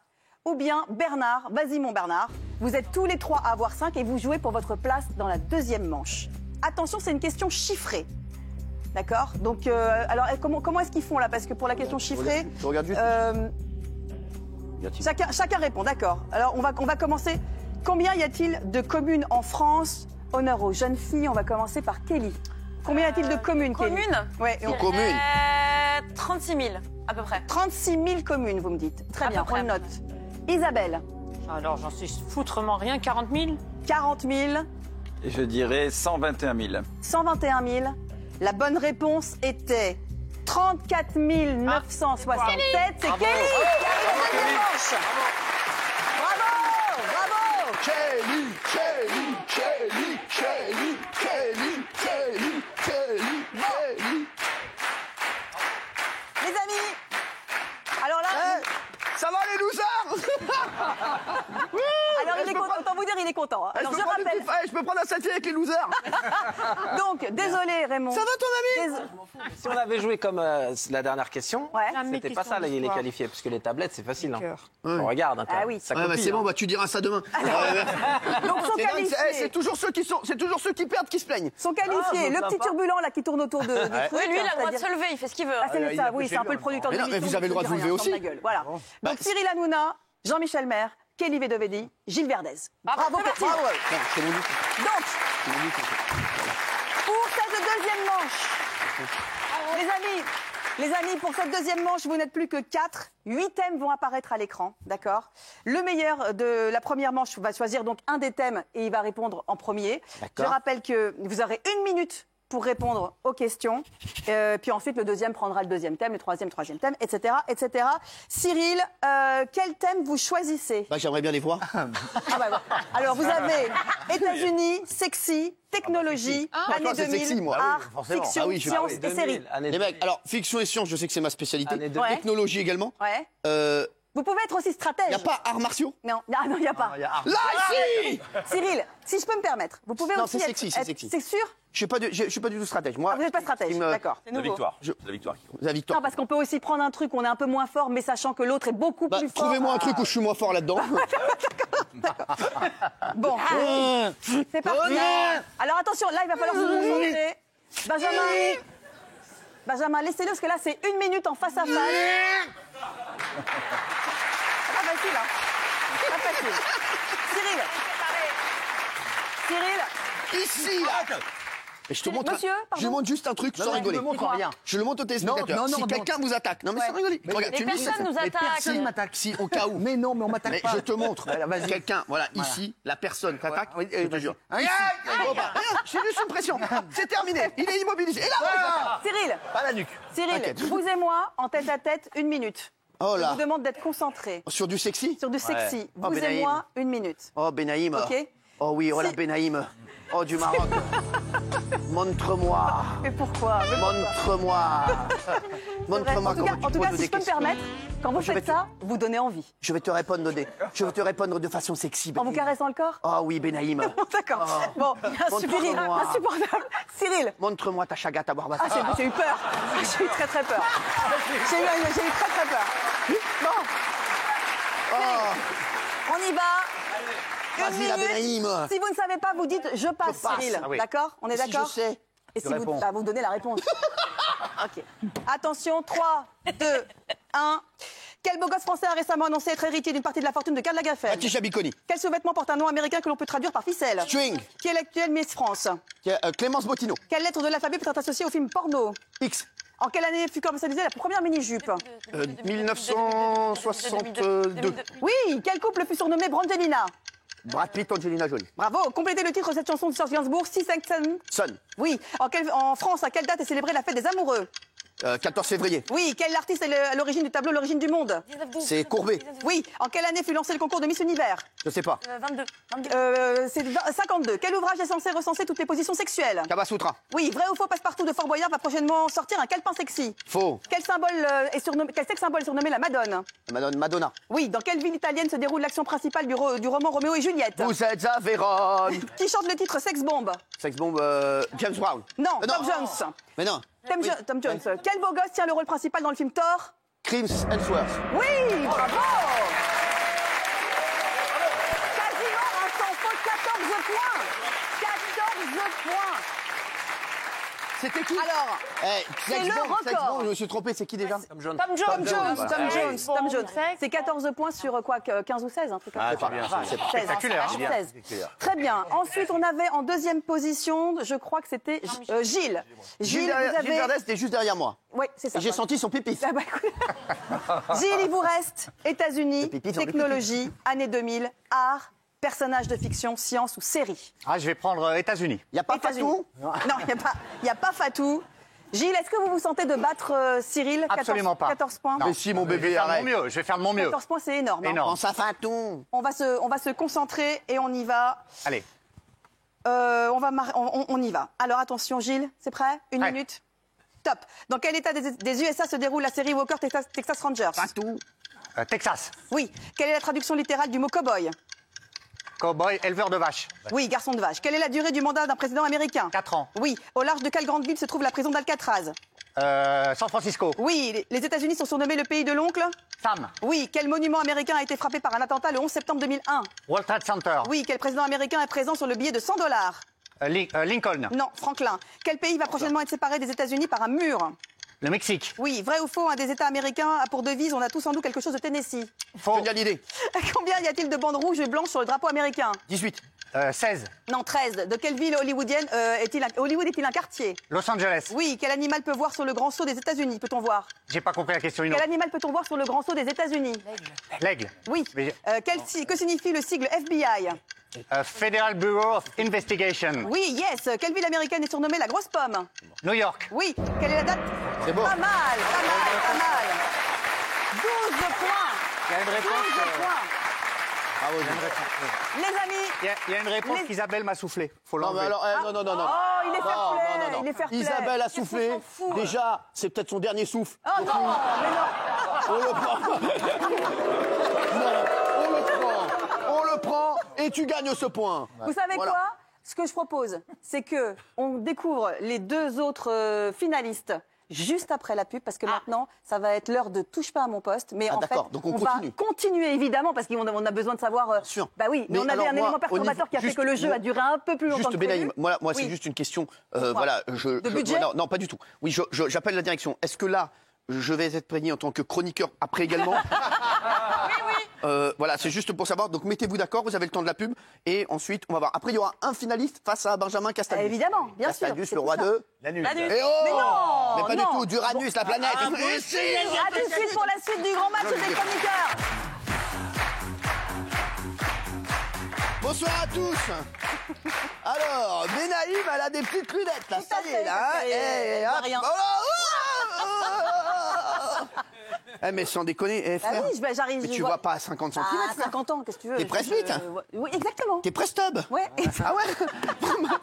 Speaker 2: ou bien Bernard, vas-y mon Bernard. Vous êtes tous les trois à avoir 5 et vous jouez pour votre place dans la deuxième manche. Attention, c'est une question chiffrée. D'accord? Donc, alors, comment est-ce qu'ils font là? Parce que pour la question chiffrée,
Speaker 1: Je regarde juste.
Speaker 2: chacun répond, d'accord. Alors, on va commencer. Combien y a-t-il de communes en France? Honneur aux jeunes filles, on va commencer par Kelly. Combien y a-t-il de communes, Kelly?
Speaker 4: Communes
Speaker 2: Ouais,
Speaker 1: Aux communes.
Speaker 4: 36 000, à peu près.
Speaker 2: 36 000 communes, vous me dites. Très
Speaker 4: À
Speaker 2: bien,
Speaker 4: peu près.
Speaker 2: on note. Isabelle,
Speaker 6: Alors, j'en sais foutrement rien. 40 000?
Speaker 2: 40 000,
Speaker 3: Je dirais 121 000.
Speaker 2: 121 000. La bonne réponse était 34 967. C'est Kelly qui arrive en deuxième manche. Bravo, bravo.
Speaker 1: Kelly.
Speaker 2: Les amis, alors là,
Speaker 1: Ça va les losers?
Speaker 2: alors il est content, autant vous dire, il est content. Alors je rappelle,
Speaker 1: Je peux prendre un selfie avec les losers.
Speaker 2: donc, désolé Raymond.
Speaker 1: Ça va ton ami?
Speaker 7: Si on avait joué comme la dernière question,
Speaker 2: Ouais.
Speaker 7: c'était pas ça les qualifiés, parce que les tablettes, c'est facile. Hein. On regarde. Hein,
Speaker 2: Ah oui.
Speaker 7: Ça
Speaker 1: Ouais, bah,
Speaker 7: copie,
Speaker 1: c'est
Speaker 7: hein.
Speaker 1: bon, bah, tu diras ça demain.
Speaker 2: Donc sont
Speaker 1: C'est dingue,
Speaker 2: qualifiés.
Speaker 1: c'est toujours ceux qui perdent qui se plaignent.
Speaker 2: Sont qualifiés. Le petit turbulent là qui tourne autour de trucs.
Speaker 4: Oui, lui, il a le droit de
Speaker 2: c'est-à-dire-
Speaker 4: se lever, il fait ce qu'il veut.
Speaker 2: Ah, c'est
Speaker 5: il
Speaker 2: ça,
Speaker 5: a
Speaker 2: oui,
Speaker 5: pris
Speaker 2: c'est un
Speaker 5: chez
Speaker 2: peu
Speaker 5: lui,
Speaker 2: le producteur de
Speaker 1: Mais non, mais
Speaker 2: l'émission.
Speaker 1: vous avez le droit de vous lever aussi.
Speaker 2: Voilà. Donc Cyril Hanouna, Jean-Michel Maire, Kelly Vedovelli, Gilles Verdez. Bravo, bravo.
Speaker 1: Non, c'est mon but.
Speaker 2: Donc, pour cette deuxième manche, les amis, pour cette deuxième manche, vous n'êtes plus que 4. 8 thèmes vont apparaître à l'écran, d'accord? Le meilleur de la première manche va choisir donc un des thèmes et il va répondre en premier. Je rappelle que vous aurez 1 minute pour répondre aux questions. Puis ensuite, le deuxième prendra le deuxième thème, le troisième thème, etc., etc. Cyril, quel thème vous choisissez?
Speaker 1: Bah, j'aimerais bien les voir.
Speaker 2: Ah bah, bah. Alors, vous avez États-Unis, sexy, technologie, année
Speaker 1: toi, c'est
Speaker 2: 2000,
Speaker 1: sexy, moi.
Speaker 2: art,
Speaker 5: forcément.
Speaker 2: fiction,
Speaker 1: Ah oui,
Speaker 2: sciences et
Speaker 7: 2000,
Speaker 2: séries.
Speaker 7: année
Speaker 1: Les
Speaker 7: 2000.
Speaker 1: mecs, alors, fiction et science, je sais que c'est ma spécialité.
Speaker 7: Année 2000.
Speaker 2: Ouais.
Speaker 1: Technologie également.
Speaker 2: Ouais. Vous pouvez être aussi stratège.
Speaker 1: Y a pas arts martiaux?
Speaker 2: Non, ah non, il n'y a pas.
Speaker 1: Là, si!
Speaker 2: Cyril, si je peux me permettre, vous pouvez
Speaker 1: Non,
Speaker 2: aussi
Speaker 1: c'est
Speaker 2: être...
Speaker 1: sexy, c'est sexy.
Speaker 2: C'est sûr?
Speaker 1: Je suis pas du tout stratège. Moi,
Speaker 2: Ah, vous n'êtes pas stratège,
Speaker 1: qui me-
Speaker 2: d'accord.
Speaker 3: La victoire. C'est la victoire qui compte.
Speaker 1: la victoire.
Speaker 2: Non, parce qu'on peut aussi prendre un truc où on est un peu moins fort, mais sachant que l'autre est beaucoup
Speaker 1: Bah,
Speaker 2: plus fort.
Speaker 1: trouvez-moi un truc où je suis moins fort là-dedans.
Speaker 2: Bon, c'est parti. Alors attention, là, il va falloir se concentrer. Benjamin, laissez-le, parce que là, c'est 1 minute en face à face. Pas facile, hein? Pas facile. Cyril,
Speaker 1: Ici, là. Et je te montre.
Speaker 2: Monsieur, pardon.
Speaker 1: Je montre juste un truc sans rigoler.
Speaker 2: rien.
Speaker 1: Je le montre au téléspectateur.
Speaker 5: Non, non,
Speaker 1: Si
Speaker 5: non,
Speaker 1: quelqu'un vous attaque. Non, mais
Speaker 2: Ouais.
Speaker 1: sans rigoler. Regarde,
Speaker 4: Mais
Speaker 1: tu me dis,
Speaker 4: personne nous attaque.
Speaker 5: Personne m'attaque.
Speaker 1: Si, au cas où.
Speaker 5: Mais non, mais on m'attaque
Speaker 1: Mais
Speaker 5: pas.
Speaker 1: je te montre.
Speaker 5: Voilà, vas-y.
Speaker 1: Quelqu'un, voilà, ici, la personne t'attaque.
Speaker 5: Oui,
Speaker 1: Je te jure.
Speaker 5: Aïe,
Speaker 1: Ici.
Speaker 5: aïe,
Speaker 1: Bon, bah, rien, j'ai juste une pression. C'est terminé. Il est immobilisé. Et là,
Speaker 2: Cyril,
Speaker 5: Pas la nuque.
Speaker 1: T'inquiète.
Speaker 2: vous et moi, en tête à tête, 1 minute.
Speaker 1: oh
Speaker 2: Je
Speaker 1: là.
Speaker 2: vous demande d'être concentré
Speaker 1: Sur du sexy?
Speaker 2: sur du sexy.
Speaker 1: Oh,
Speaker 2: Vous et
Speaker 1: Benaïm.
Speaker 2: moi, 1 minute.
Speaker 1: Oh, Benaïm.
Speaker 2: Ok.
Speaker 1: Oh oui, oh la
Speaker 2: Si-
Speaker 1: Benaïm. Oh, du Maroc. Montre-moi.
Speaker 2: Mais pourquoi? Mais pourquoi?
Speaker 1: Montre-moi. Montre-moi
Speaker 2: En tout
Speaker 1: comment
Speaker 2: cas,
Speaker 1: tu poses
Speaker 2: si
Speaker 1: des
Speaker 2: je peux me
Speaker 1: questions.
Speaker 2: permettre, quand vous
Speaker 1: Je vais
Speaker 2: faites
Speaker 1: te-
Speaker 2: ça, vous donnez envie.
Speaker 1: Je vais te répondre, Nodé. Je vais te répondre de façon sexy.
Speaker 2: En vous
Speaker 1: Benaïm.
Speaker 2: caressant le corps?
Speaker 1: Oh oui, Benaïm.
Speaker 2: D'accord. Bon, Cyril,
Speaker 1: Montre-moi.
Speaker 2: insupportable. Cyril,
Speaker 1: Montre-moi ta chaga, ta barbe.
Speaker 2: j'ai eu peur. J'ai eu très très peur. J'ai eu très très peur. Bon. On y va. Une
Speaker 1: Vas-y, la
Speaker 2: minute.
Speaker 1: Benaïm.
Speaker 2: Si vous ne savez pas, vous dites je passe,
Speaker 1: passe.
Speaker 2: Cyril.
Speaker 5: Ah oui.
Speaker 2: D'accord? On est
Speaker 1: Si
Speaker 2: d'accord?
Speaker 1: je sais.
Speaker 2: Et si
Speaker 5: réponds.
Speaker 2: vous donnez la réponse. Ok. Attention, 3, 2, 1. Quel beau gosse français a récemment annoncé être héritier d'une partie de la fortune de Karl Lagerfeld?
Speaker 1: Patricia Biconi.
Speaker 2: Quel sous-vêtement porte un nom américain que l'on peut traduire par ficelle?
Speaker 1: String.
Speaker 2: Qui est l'actuelle Miss France?
Speaker 1: Clémence Bottineau.
Speaker 2: Quelle lettre de l'alphabet peut être associée au film porno?
Speaker 1: X.
Speaker 2: En quelle année fut commercialisée la première mini-jupe?
Speaker 1: 1962.
Speaker 2: Oui, quel couple fut surnommé Brangelina?
Speaker 1: Brad Pitt, Angelina Jolie.
Speaker 2: Bravo, complétez le titre de cette chanson de Serge Gainsbourg, Six Seconds.
Speaker 1: Son.
Speaker 2: Oui, en France, à quelle date est célébrée la fête des amoureux?
Speaker 1: 14 février.
Speaker 2: Oui, quel artiste est à l'origine du tableau L'origine du monde?
Speaker 1: C'est Courbet.
Speaker 2: Oui, en quelle année fut lancé le concours de Miss Univers?
Speaker 1: Je sais pas.
Speaker 4: 22.
Speaker 2: C'est 52. Quel ouvrage est censé recenser toutes les positions sexuelles?
Speaker 1: Kama Sutra.
Speaker 2: Oui, vrai ou faux, Passepartout de Fort Boyard va prochainement sortir un calepin sexy.
Speaker 1: Faux.
Speaker 2: Quel sexe symbole est surnommé la Madone?
Speaker 1: Madonna.
Speaker 2: Oui, dans quelle ville italienne se déroule l'action principale du roman Roméo et Juliette?
Speaker 1: Vous êtes à Vérone.
Speaker 2: Qui chante le titre Sex Bomb?
Speaker 1: Sex bomb, James Brown.
Speaker 2: Non,
Speaker 1: Non.
Speaker 2: Tom Jones.
Speaker 1: Mais non.
Speaker 2: Tom Jones. Quel beau gosse tient le rôle principal dans le film Thor?
Speaker 1: Crims Ellsworth.
Speaker 2: Oui, bravo. Quasiment un sans faute, 14 points. 14 points.
Speaker 1: C'était qui?
Speaker 2: Alors,
Speaker 1: Sex
Speaker 2: c'est le
Speaker 1: bomb, Sex
Speaker 2: record.
Speaker 1: bomb, je me suis trompé, c'est qui déjà?
Speaker 7: Tom Jones.
Speaker 2: Tom Jones.
Speaker 1: voilà.
Speaker 2: Tom Jones. C'est 14 points sur quoi, 15 ou 16, un truc comme ça.
Speaker 5: c'est bien, c'est
Speaker 2: 16,
Speaker 5: spectaculaire, hein.
Speaker 2: 16. Très bien. Ensuite, on avait en deuxième position, je crois que c'était Gilles.
Speaker 1: Gilles Verdez était juste derrière moi.
Speaker 2: Oui, c'est ça.
Speaker 1: Et j'ai senti son pipi.
Speaker 2: Ah bah, écoute. Gilles, il vous reste États-Unis,
Speaker 1: Le pipi dans le
Speaker 2: technologie, année 2000, art, personnage de fiction, science ou série.
Speaker 5: Ah, je vais prendre États-Unis.
Speaker 1: Il n'y a pas
Speaker 2: États-Unis.
Speaker 1: Fatou?
Speaker 2: Non, il n'y a pas Fatou. Gilles, est-ce que vous vous sentez de battre Cyril?
Speaker 5: Absolument pas.
Speaker 2: 14 points.
Speaker 1: Mais si, mon bébé,
Speaker 5: Je vais faire de mon
Speaker 1: arrête.
Speaker 5: mieux. Je vais faire de mon mieux.
Speaker 2: 14 points, c'est énorme. hein.
Speaker 5: Énorme.
Speaker 1: Pense à Fatou.
Speaker 2: On va se concentrer et on y va.
Speaker 5: Allez.
Speaker 2: On y va. Alors attention, Gilles, c'est prêt? Une
Speaker 5: Prêt.
Speaker 2: minute. Top. Dans quel état des USA se déroule la série Walker Texas Rangers?
Speaker 1: Fatou.
Speaker 5: Texas.
Speaker 2: Oui. Quelle est la traduction littérale du mot cowboy?
Speaker 5: Cowboy, éleveur de vaches.
Speaker 2: Oui, garçon de vache. Quelle est la durée du mandat d'un président américain?
Speaker 5: 4 ans.
Speaker 2: Oui. Au large de quelle grande ville se trouve la prison d'Alcatraz?
Speaker 5: San Francisco.
Speaker 2: Oui. Les États-Unis sont surnommés le pays de l'oncle?
Speaker 5: Sam.
Speaker 2: Oui. Quel monument américain a été frappé par un attentat le 11 septembre 2001?
Speaker 5: World Trade Center.
Speaker 2: Oui. Quel président américain est présent sur le billet de 100 $?
Speaker 5: Lincoln.
Speaker 2: Non, Franklin. Quel pays va prochainement être séparé des États-Unis par un mur?
Speaker 5: Le Mexique.
Speaker 2: Oui, vrai ou faux, un des États américains a pour devise « On a tous en nous quelque chose de Tennessee
Speaker 5: Faux.
Speaker 1: Génial idée. ».
Speaker 2: Combien y a-t-il de bandes rouges et blanches sur le drapeau américain?
Speaker 1: 18.
Speaker 5: 16.
Speaker 2: Non, 13. De quelle ville hollywoodienne Hollywood est-il un quartier?
Speaker 5: Los Angeles.
Speaker 2: Oui, quel animal peut voir sur le grand sceau des États-Unis? Peut-on voir?
Speaker 5: J'ai pas compris la question.
Speaker 2: Quel animal peut-on voir sur le grand sceau des États-Unis?
Speaker 5: L'aigle.
Speaker 2: Oui.
Speaker 5: Mais-
Speaker 2: Que signifie le sigle FBI?
Speaker 5: Federal Bureau of Investigation.
Speaker 2: Oui, yes. Quelle ville américaine est surnommée la grosse pomme?
Speaker 5: New York.
Speaker 2: Oui. Quelle est la date?
Speaker 1: C'est bon.
Speaker 2: Pas mal, pas mal. 12 points.
Speaker 7: Il y a une
Speaker 2: 12
Speaker 7: réponse.
Speaker 2: points.
Speaker 1: Bravo,
Speaker 2: Les amis,
Speaker 5: Il y a une réponse
Speaker 2: Les-
Speaker 5: qu'Isabelle m'a soufflé. Faut
Speaker 1: Non, mais
Speaker 5: l'enlever.
Speaker 1: alors, non.
Speaker 2: oh, il est fair
Speaker 1: Non,
Speaker 2: play.
Speaker 1: non, non, non.
Speaker 2: Il est fair play.
Speaker 1: Isabelle a
Speaker 2: Qu'est-ce qu'on
Speaker 1: soufflé.
Speaker 2: s'en fout?
Speaker 1: Déjà, c'est peut-être son dernier souffle.
Speaker 2: Oh non, mais non.
Speaker 1: On le prend. Non, on le prend et tu gagnes ce point.
Speaker 2: Vous savez
Speaker 1: Voilà.
Speaker 2: quoi? Ce que je propose, c'est que on découvre les deux autres finalistes juste après la pub, parce que maintenant, ça va être l'heure de touche pas à mon poste. Mais
Speaker 1: Ah,
Speaker 2: en fait,
Speaker 1: d'accord. Donc on
Speaker 2: va
Speaker 1: continue.
Speaker 2: continuer évidemment, parce qu'on a besoin de savoir.
Speaker 1: sûr.
Speaker 2: Bah oui, mais
Speaker 1: Mais
Speaker 2: on avait
Speaker 1: alors,
Speaker 2: un
Speaker 1: moi,
Speaker 2: élément
Speaker 1: au
Speaker 2: perturbateur
Speaker 1: niveau-
Speaker 2: qui a fait
Speaker 1: juste-
Speaker 2: que le jeu a duré un peu plus longtemps
Speaker 1: Juste
Speaker 2: que
Speaker 1: Benaïm,
Speaker 2: prévu.
Speaker 1: moi c'est
Speaker 2: Oui.
Speaker 1: juste une question.
Speaker 2: Pourquoi
Speaker 1: Voilà,
Speaker 2: De budget
Speaker 1: non, pas du tout. Oui, j'appelle la direction. Est-ce que là, je vais être prévenu en tant que chroniqueur après également? Voilà, c'est juste pour savoir. Donc mettez-vous d'accord, vous avez le temps de la pub. Et ensuite, on va voir. Après, il y aura un finaliste face à Benjamin Castaldius.
Speaker 2: Évidemment, bien sûr.
Speaker 1: Castaldius,
Speaker 2: c'est
Speaker 1: le
Speaker 2: pour
Speaker 1: roi
Speaker 2: ça.
Speaker 1: de...
Speaker 5: L'anus.
Speaker 1: Eh oh
Speaker 2: Mais non,
Speaker 1: Mais pas
Speaker 2: non.
Speaker 1: du tout, d'Uranus, la planète.
Speaker 2: À tout de suite pour la suite du grand match des chroniqueurs.
Speaker 1: Bonsoir à tous. Alors, Benaïm, elle a des petites lunettes, là. Ça y est, là.
Speaker 2: Ça y est, elle voit rien.
Speaker 1: Mais sans déconner,
Speaker 2: Ah
Speaker 1: frère.
Speaker 2: oui, j'arrive.
Speaker 1: Mais
Speaker 2: je
Speaker 1: tu vois pas à 50 cm.
Speaker 2: À 50 ans, qu'est-ce que tu veux?
Speaker 1: T'es presbyte.
Speaker 2: Oui, exactement.
Speaker 1: T'es prestub.
Speaker 2: Ouais.
Speaker 1: Ah ouais.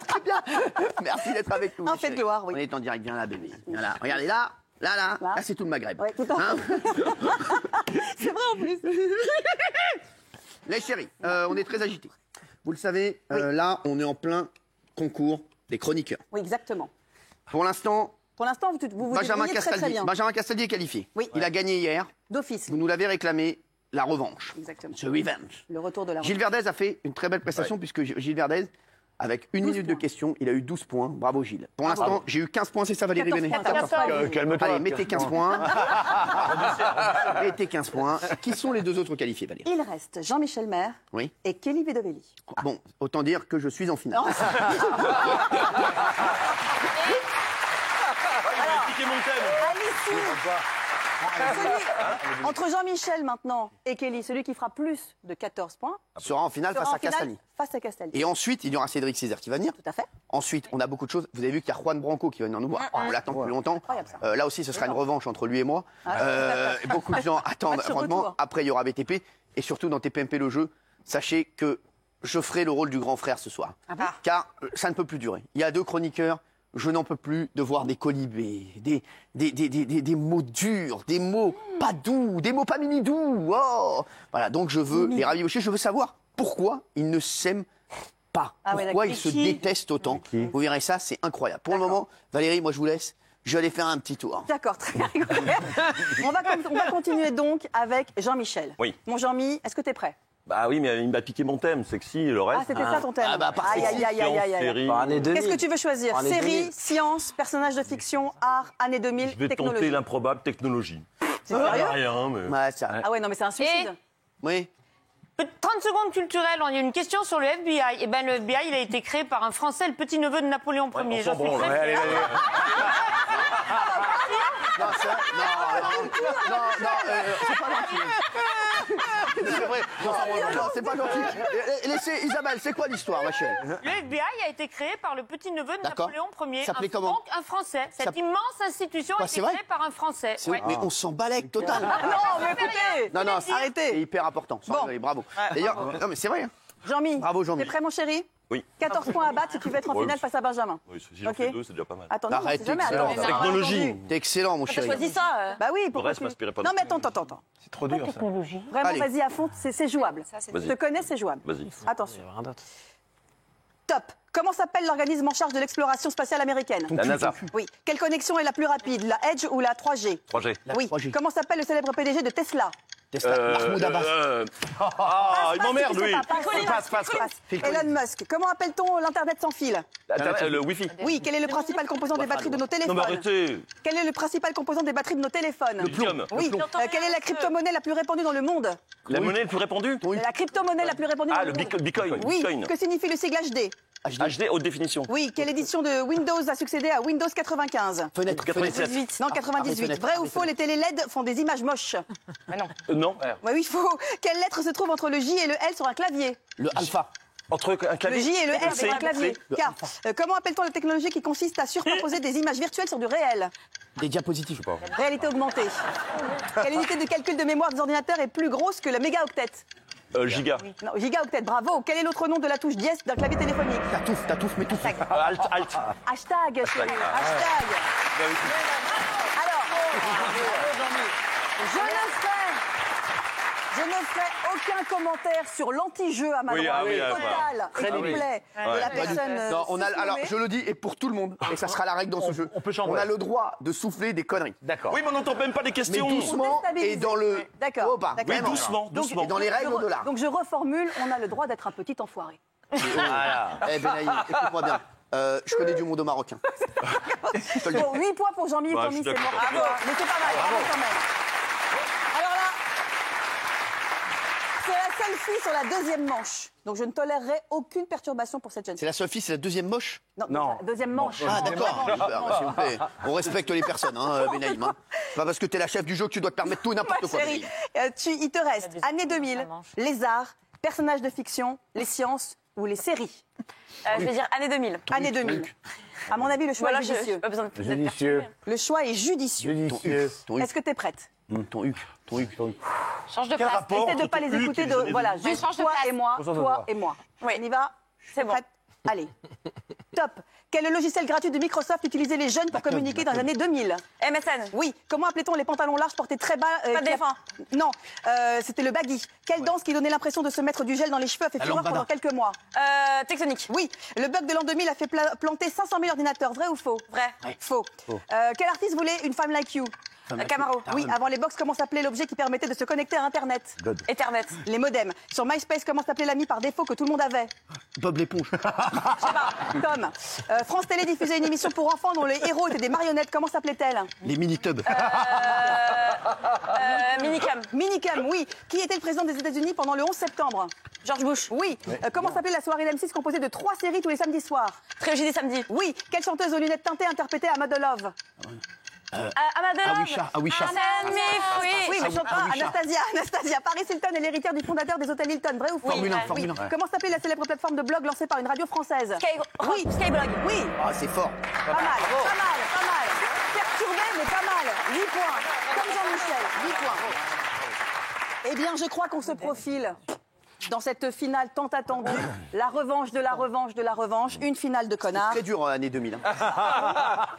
Speaker 1: Très bien. Merci d'être avec nous.
Speaker 2: Un
Speaker 1: ma
Speaker 2: fait de
Speaker 1: chérie.
Speaker 2: gloire, oui.
Speaker 1: On est en direct. Viens là, bébé. Viens là. Regardez là. Là,
Speaker 2: Là.
Speaker 1: c'est tout le Maghreb.
Speaker 2: Ouais, tout à
Speaker 1: Hein
Speaker 2: C'est vrai en plus.
Speaker 1: Les chéris, on est très agités. Vous le savez, là, on est en plein concours des chroniqueurs.
Speaker 2: Oui, exactement.
Speaker 1: Pour l'instant,
Speaker 2: Pour l'instant, vous vous
Speaker 1: Benjamin
Speaker 2: débrouillez très bien.
Speaker 1: Castaldi est qualifié.
Speaker 2: Oui.
Speaker 1: Il a gagné hier.
Speaker 2: D'office.
Speaker 1: Vous nous l'avez réclamé, la revanche.
Speaker 2: Exactement.
Speaker 1: Ce revenge.
Speaker 2: Le retour de la
Speaker 1: Gilles Verdez a fait une très belle prestation puisque Gilles Verdez, avec 1 minute de questions, il a eu 12 points. Bravo Gilles. Pour l'instant, j'ai eu 15 points, c'est ça Valérie
Speaker 2: 14
Speaker 1: Bénet
Speaker 2: points, 14 points.
Speaker 5: Calme-toi.
Speaker 1: Allez, mettez 15 points. Mettez 15 points. Qui sont les deux autres qualifiés, Valérie?
Speaker 2: Il reste Jean-Michel Maire
Speaker 1: Oui.
Speaker 2: et Kelly Vedovelli.
Speaker 1: Bon, autant dire que je suis en finale. Entre Jean-Michel maintenant et Kelly, celui qui fera plus de 14 points, Sera en finale
Speaker 2: sera
Speaker 1: face
Speaker 2: en
Speaker 1: à
Speaker 2: finale
Speaker 1: Castaldi.
Speaker 2: face à Castaldi.
Speaker 1: Et ensuite, il y aura Cédric Césaire qui va venir.
Speaker 2: Tout à fait.
Speaker 1: Ensuite, on a beaucoup de choses. Vous avez vu qu'il y a Juan Branco qui va venir nous voir. On l'attend depuis longtemps.
Speaker 2: Incroyable, ça.
Speaker 1: Là aussi, ce sera une revanche entre lui et moi. Beaucoup de gens attendent,
Speaker 2: Match
Speaker 1: franchement.
Speaker 2: retour.
Speaker 1: Après, il y aura BTP. Et surtout, dans TPMP le jeu, sachez que je ferai le rôle du grand frère ce soir. Car ça ne peut plus durer. Il y a 2 chroniqueurs. Je n'en peux plus de voir des colibés, des mots durs, des mots pas doux, des mots pas mini-doux. Oh voilà, donc je veux les ravibocher. Je veux savoir pourquoi ils ne s'aiment pas.
Speaker 2: Ah ouais,
Speaker 1: Pourquoi
Speaker 2: d'accord.
Speaker 1: ils se détestent autant. Vous verrez ça, c'est incroyable. Pour le moment, Valérie, moi je vous laisse. Je vais aller faire un petit tour.
Speaker 2: D'accord, très bien. on va continuer donc avec Jean-Michel.
Speaker 3: Oui.
Speaker 2: Mon Jean-Mi, est-ce que tu es prêt?
Speaker 8: Bah oui, mais il m'a piqué mon thème, sexy, le reste.
Speaker 2: Ah, c'était ça ton thème.
Speaker 1: Ah bah, parfait.
Speaker 2: Aïe, aïe, aïe, aïe, aïe.
Speaker 8: série.
Speaker 7: Par année 2000.
Speaker 2: Qu'est-ce que tu veux choisir?
Speaker 7: Année
Speaker 2: Série,
Speaker 7: 2000.
Speaker 2: science, personnage de fiction, art, année 2000,
Speaker 8: Je vais
Speaker 2: technologie.
Speaker 8: tenter l'improbable technologie.
Speaker 2: C'est sérieux?
Speaker 8: Rien, mais...
Speaker 1: Ouais, ça.
Speaker 2: Ah ouais, non, mais c'est un suicide.
Speaker 1: Oui.
Speaker 6: 30 secondes culturelles, il y a une question sur le FBI. Eh ben, le FBI, il a été créé par un Français, le petit-neveu de Napoléon Ier. J'en suis très fière.
Speaker 1: Non, ça, c'est pas gentil. C'est vrai. Non, c'est pas gentil. Laissez Isabelle, c'est quoi l'histoire, ma chérie?
Speaker 6: Le FBI a été créé par le petit-neveu de
Speaker 1: D'accord.
Speaker 6: Napoléon Ier.
Speaker 1: S'appelait comment?
Speaker 6: Donc un Français. Cette
Speaker 1: Ça-
Speaker 6: immense institution
Speaker 1: Quoi,
Speaker 6: a
Speaker 1: c'est
Speaker 6: été
Speaker 1: vrai
Speaker 6: créée par un Français. Ouais.
Speaker 1: Mais on s'en balèque total.
Speaker 2: Non, mais écoutez.
Speaker 1: Non, c'est
Speaker 2: Arrêtez.
Speaker 1: hyper important. Sans
Speaker 2: Bon.
Speaker 1: rigoler, bravo. D'ailleurs, non, mais c'est vrai. Hein.
Speaker 2: Jean-Mi,
Speaker 1: Bravo, Jean-Mi.
Speaker 2: t'es prêt, mon chéri?
Speaker 8: Oui.
Speaker 2: 14 points à battre si tu veux être en
Speaker 8: Ouais,
Speaker 2: finale
Speaker 8: oui.
Speaker 2: face à Benjamin.
Speaker 8: Oui, si j'en
Speaker 2: Ok.
Speaker 8: fais 2, c'est déjà pas mal.
Speaker 2: Attends, non,
Speaker 1: Arrête,
Speaker 2: c'est jamais.
Speaker 1: excellent.
Speaker 2: Attends,
Speaker 8: Technologie.
Speaker 1: T'es excellent, mon chéri.
Speaker 4: Choisis ça.
Speaker 2: Bah oui,
Speaker 8: Le
Speaker 2: pourquoi
Speaker 8: reste
Speaker 2: tu...
Speaker 8: m'inspirait pas.
Speaker 2: Non, mais attends.
Speaker 7: C'est trop dur, ça.
Speaker 2: Vraiment,
Speaker 1: Allez.
Speaker 2: vas-y à fond, c'est jouable. Je
Speaker 8: Vas-y.
Speaker 2: te connais, c'est jouable.
Speaker 8: Vas-y.
Speaker 2: Attention.
Speaker 7: Rien d'autre.
Speaker 2: Top. Comment s'appelle l'organisme en charge de l'exploration spatiale américaine?
Speaker 8: La NASA.
Speaker 2: Oui. Quelle connexion est la plus rapide, la Edge ou la 3G?
Speaker 8: 3G.
Speaker 2: Oui.
Speaker 1: 3G.
Speaker 2: Comment s'appelle le célèbre PDG de Tesla?
Speaker 1: Tesla, Mahmoud Abbas.
Speaker 8: Ah, il m'emmerde, lui.
Speaker 2: Passe. Elon Musk. Comment appelle-t-on l'Internet sans fil?
Speaker 8: Le Wi-Fi.
Speaker 2: Oui. Quel est le principal composant des batteries de nos
Speaker 8: Non,
Speaker 2: téléphones?
Speaker 8: mais arrêtez.
Speaker 2: Quel est le principal composant des batteries de nos téléphones?
Speaker 8: Lithium.
Speaker 2: Oui. Quelle est la crypto-monnaie la plus répandue dans le monde?
Speaker 8: La monnaie la plus répandue?
Speaker 2: La crypto-monnaie la plus répandue dans
Speaker 8: Ah,
Speaker 2: le
Speaker 8: le
Speaker 2: monde?
Speaker 8: Bitcoin.
Speaker 2: Oui.
Speaker 8: Bitcoin.
Speaker 2: Que signifie le sigle HD?
Speaker 8: HD, haute définition.
Speaker 2: Oui. Quelle édition de Windows a succédé à Windows 95?
Speaker 1: Fenêtre.
Speaker 8: 97.
Speaker 2: Non, 98.
Speaker 1: fenêtre,
Speaker 2: Vrai ou
Speaker 1: arrête,
Speaker 2: faux, les télé LED font des images moches?
Speaker 8: Non.
Speaker 2: Oui, oui, faux. Quelle lettre se trouve entre le J et le L sur un clavier?
Speaker 1: Le alpha.
Speaker 8: Entre un
Speaker 2: Le
Speaker 8: clavier.
Speaker 2: J et le L sur un clavier.
Speaker 1: Le
Speaker 2: Car, comment appelle-t-on la technologie qui consiste à superposer des images virtuelles sur du réel?
Speaker 1: Des diapositives.
Speaker 2: Réalité augmentée. Quelle unité de calcul de mémoire des ordinateurs est plus grosse que le mégaoctet?
Speaker 8: Giga.
Speaker 2: Non, gigaoctet, bravo. Quel est l'autre nom de la touche dièse d'un clavier téléphonique?
Speaker 1: T'atouffe, mais tout.
Speaker 8: Alt.
Speaker 2: Hashtag, chérie. Hashtag. Alors, je ne ferai aucun commentaire sur l'anti-jeu à ma
Speaker 8: Oui,
Speaker 2: droite.
Speaker 8: ah oui,
Speaker 2: Total et complet de la personne.
Speaker 1: Non, on a,
Speaker 2: supprimée.
Speaker 1: alors, je le dis, et pour tout le monde, et ça sera la règle dans ce jeu, on a le droit de souffler des conneries.
Speaker 7: D'accord.
Speaker 8: Oui, mais on n'entend même pas les
Speaker 1: Mais
Speaker 8: questions.
Speaker 1: doucement
Speaker 2: déstabiliser.
Speaker 1: et dans le...
Speaker 2: D'accord.
Speaker 1: Oh, bah,
Speaker 2: d'accord.
Speaker 8: Oui, doucement.
Speaker 1: Et dans les règles de l'art.
Speaker 2: Donc je reformule, on a le droit d'être un petit enfoiré.
Speaker 1: Eh Benaïm, écoute-moi bien. Je connais du monde au marocain. Je te le dis.
Speaker 2: Bon, 8 points pour Jean-Mi,
Speaker 8: Bah,
Speaker 2: Jean-Mi,
Speaker 8: je suis
Speaker 2: c'est mort.
Speaker 8: d'accord.
Speaker 2: Bravo, mais c'est pas mal, bravo quand même. Alors là, c'est la seule fille sur la deuxième manche. Donc je ne tolérerai aucune perturbation pour cette jeune
Speaker 1: C'est
Speaker 2: fille.
Speaker 1: la seule fille, c'est la deuxième moche?
Speaker 2: Non. Deuxième manche.
Speaker 1: Ah, d'accord.
Speaker 2: Deuxième manche.
Speaker 1: S'il vous plaît. On respecte les personnes, hein, Benaïm. Hein. C'est pas parce que t'es la chef du jeu que tu dois te permettre tout et n'importe
Speaker 2: Ouais,
Speaker 1: quoi.
Speaker 2: chérie.
Speaker 1: Benaïm.
Speaker 2: Il te reste année 2000, les arts, personnages de fiction, les sciences ou les séries.
Speaker 4: Je vais dire année 2000.
Speaker 2: Année 2000. À mon avis, le choix est judicieux.
Speaker 4: pas besoin de
Speaker 5: Judicieux.
Speaker 2: Le choix est judicieux.
Speaker 1: Ton huc.
Speaker 2: Est-ce que tu es prête?
Speaker 1: Ton huc.
Speaker 4: Change de place.
Speaker 2: Essaie de ne pas les écouter. Voilà, juste
Speaker 4: change de
Speaker 2: toi
Speaker 4: place.
Speaker 2: et moi, toi et moi.
Speaker 4: Oui.
Speaker 2: On y va?
Speaker 4: C'est bon.
Speaker 2: Prête? Allez. Top. Quel logiciel gratuit de Microsoft utilisaient les jeunes pour communiquer dans les années 2000?
Speaker 4: MSN.
Speaker 2: Oui. Comment appelait-on les pantalons larges portés très bas?
Speaker 4: Pas de défunt.
Speaker 2: Non, c'était le baggy. Quelle danse qui donnait l'impression de se mettre du gel dans les cheveux a fait fureur pendant quelques mois?
Speaker 4: Tectonique.
Speaker 2: Oui. Le bug de l'an 2000 a fait planter 500 000 ordinateurs. Vrai ou faux?
Speaker 4: Vrai.
Speaker 2: Faux. Quel artiste voulait une femme like you?
Speaker 4: Camaro.
Speaker 2: Oui. Avant les box, comment s'appelait l'objet qui permettait de se connecter à Internet?
Speaker 4: Ethernet.
Speaker 2: Les modems. Sur MySpace, comment s'appelait l'ami par défaut que tout le monde avait?
Speaker 1: Bob l'éponge.
Speaker 2: Je sais pas. Tom. France Télé diffusait une émission pour enfants dont les héros étaient des marionnettes. Comment s'appelait-elle?
Speaker 1: Les mini-tubs.
Speaker 4: Minicam.
Speaker 2: Minicam, oui. Qui était le président des États-Unis pendant le 11 septembre?
Speaker 4: George Bush.
Speaker 2: Oui. Comment s'appelait la soirée d'M6 composée de 3 séries tous les samedis soirs?
Speaker 4: Trilogie des samedis.
Speaker 2: Oui. Quelle chanteuse aux lunettes teintées interprétait Amada Love?
Speaker 1: Awisha. Awisha.
Speaker 2: Oui, mais chante Anastasia. Paris Hilton est l'héritière du fondateur des hôtels Hilton. Vrai ou faux?
Speaker 1: Formule 1,
Speaker 2: Oui.
Speaker 1: Formule 1.
Speaker 2: Comment s'appelait la célèbre plateforme de blog lancée par une radio française? Oui.
Speaker 4: Skyblog.
Speaker 2: Oui.
Speaker 1: Ah, c'est fort.
Speaker 2: Pas mal. Perturbé, mais pas mal. 8 points. Comme Jean-Michel. 8 points. Eh bien, je crois qu'on se profile dans cette finale tant attendue. La revanche de la revanche de la revanche. Une finale de connards.
Speaker 1: Très dur, l'année 2000.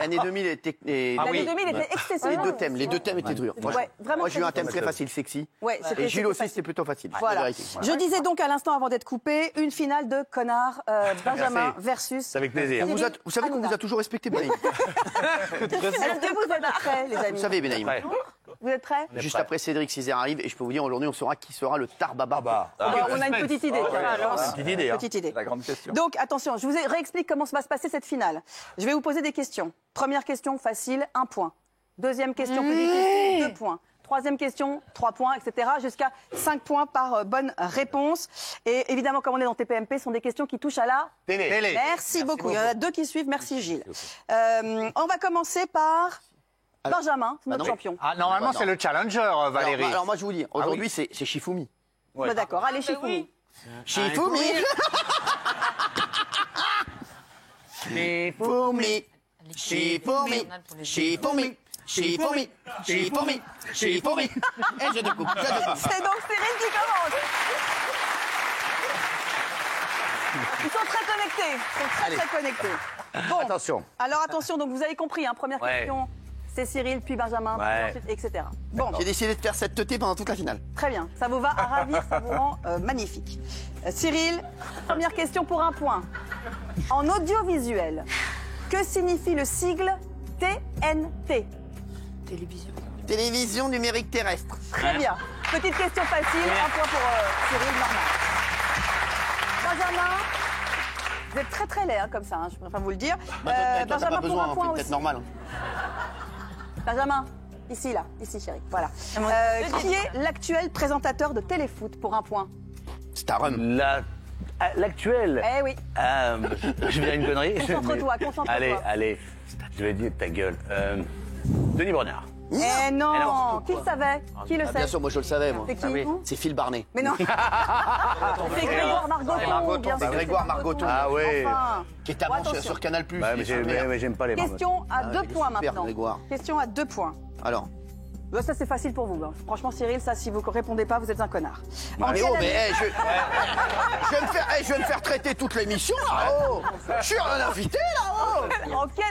Speaker 1: L'année 2000 était...
Speaker 2: L'année 2000 était excessivement.
Speaker 1: Les deux thèmes étaient durs.
Speaker 2: Ouais, vraiment
Speaker 1: Moi, j'ai eu
Speaker 2: très
Speaker 1: un thème
Speaker 2: dur.
Speaker 1: très facile, sexy.
Speaker 2: Ouais,
Speaker 1: Et Gilles aussi,
Speaker 2: facile.
Speaker 1: c'était plutôt facile.
Speaker 2: Voilà.
Speaker 1: La vérité.
Speaker 2: Je disais donc à l'instant avant d'être coupé, une finale de connards, Benjamin versus.
Speaker 8: C'est avec plaisir.
Speaker 1: Vous savez qu'on vous a toujours respecté, Benaïm.
Speaker 2: Est-ce que vous êtes prêts, les amis?
Speaker 1: Vous savez, Benaïm.
Speaker 2: Vous êtes prêts?
Speaker 1: Juste après Cédric Césaire arrive, et je peux vous dire, aujourd'hui, on saura qui sera le Tarbaba.
Speaker 2: On a une petite idée. Petite idée.
Speaker 3: La grande question.
Speaker 2: Donc, attention, je vous réexplique comment va se passer cette finale. Je vais vous poser des questions. Première question, facile, 1 point. Deuxième question, plus difficile, 2 points. Troisième question, 3 points, etc. Jusqu'à 5 points par bonne réponse. Et évidemment, comme on est dans TPMP, ce sont des questions qui touchent à la
Speaker 5: Télé.
Speaker 2: Merci beaucoup. Il y en a 2 qui suivent. Merci, Gilles. On va commencer par Benjamin, notre champion.
Speaker 5: Ah, normalement, c'est le challenger, Valérie.
Speaker 1: Alors, moi, je vous dis, aujourd'hui, c'est Shifumi.
Speaker 2: Bah, d'accord, allez, Chifoumi.
Speaker 1: Shifumi. Shifumi. Shifumi. Shifumi. Shifumi. Shifumi. Shifumi. Et je te coupe.
Speaker 2: C'est donc Cyril qui commence. Ils sont très connectés. Ils sont très connectés. Bon,
Speaker 8: Attention.
Speaker 2: alors attention, donc vous avez compris, hein, première question, c'est Cyril, puis Benjamin, puis ensuite, etc. Bon,
Speaker 1: J'ai décidé de faire cette teuté pendant toute la finale.
Speaker 2: très bien, ça vous va à ravir, ça vous rend magnifique. Cyril, première question pour 1 point. En audiovisuel, que signifie le sigle TNT?
Speaker 1: Télévision numérique terrestre.
Speaker 2: Très bien. Petite question facile, 1 point pour Cyril, normal. Benjamin, vous êtes très très laid hein, comme ça, hein, je préfère vous le dire.
Speaker 1: Toi, t'as
Speaker 2: Benjamin
Speaker 1: pas
Speaker 2: pour
Speaker 1: besoin,
Speaker 2: 1 point
Speaker 1: peut-être
Speaker 2: aussi.
Speaker 1: normal.
Speaker 2: Benjamin, ici là, ici chérie, voilà. Qui est l'actuel présentateur de téléfoot pour 1 point?
Speaker 1: Starum.
Speaker 8: L'actuel.
Speaker 2: Eh oui,
Speaker 8: Je vais dire une connerie.
Speaker 2: concentre-toi, concentre-toi.
Speaker 8: Allez. Je vais dire ta gueule. Denis Brognard.
Speaker 2: Eh non, qui le savait? Qui le
Speaker 1: Ah, bien
Speaker 2: sait?
Speaker 1: sûr, moi je le savais, moi.
Speaker 2: C'est qui?
Speaker 1: C'est Phil Barnet.
Speaker 2: Mais non. C'est Grégoire Margoton, bien
Speaker 1: C'est
Speaker 2: sûr.
Speaker 1: Grégoire Margoton.
Speaker 8: Ah oui.
Speaker 2: Enfin.
Speaker 1: Qui est avant
Speaker 2: Attention.
Speaker 1: sur Canal+.
Speaker 8: Mais j'aime pas les marmottes.
Speaker 2: Question à 2
Speaker 1: il est
Speaker 2: points
Speaker 1: super,
Speaker 2: maintenant.
Speaker 1: Grégoire.
Speaker 2: Question à 2 points.
Speaker 1: Alors.
Speaker 2: Bah, ça c'est facile pour vous. Hein. Franchement Cyril, ça si vous ne répondez pas, vous êtes un connard. En
Speaker 1: Mais
Speaker 2: quelle
Speaker 1: oh, mais
Speaker 2: année-
Speaker 1: je vais me faire traiter toute l'émission, là. Oh. Je suis un invité, là. Oh.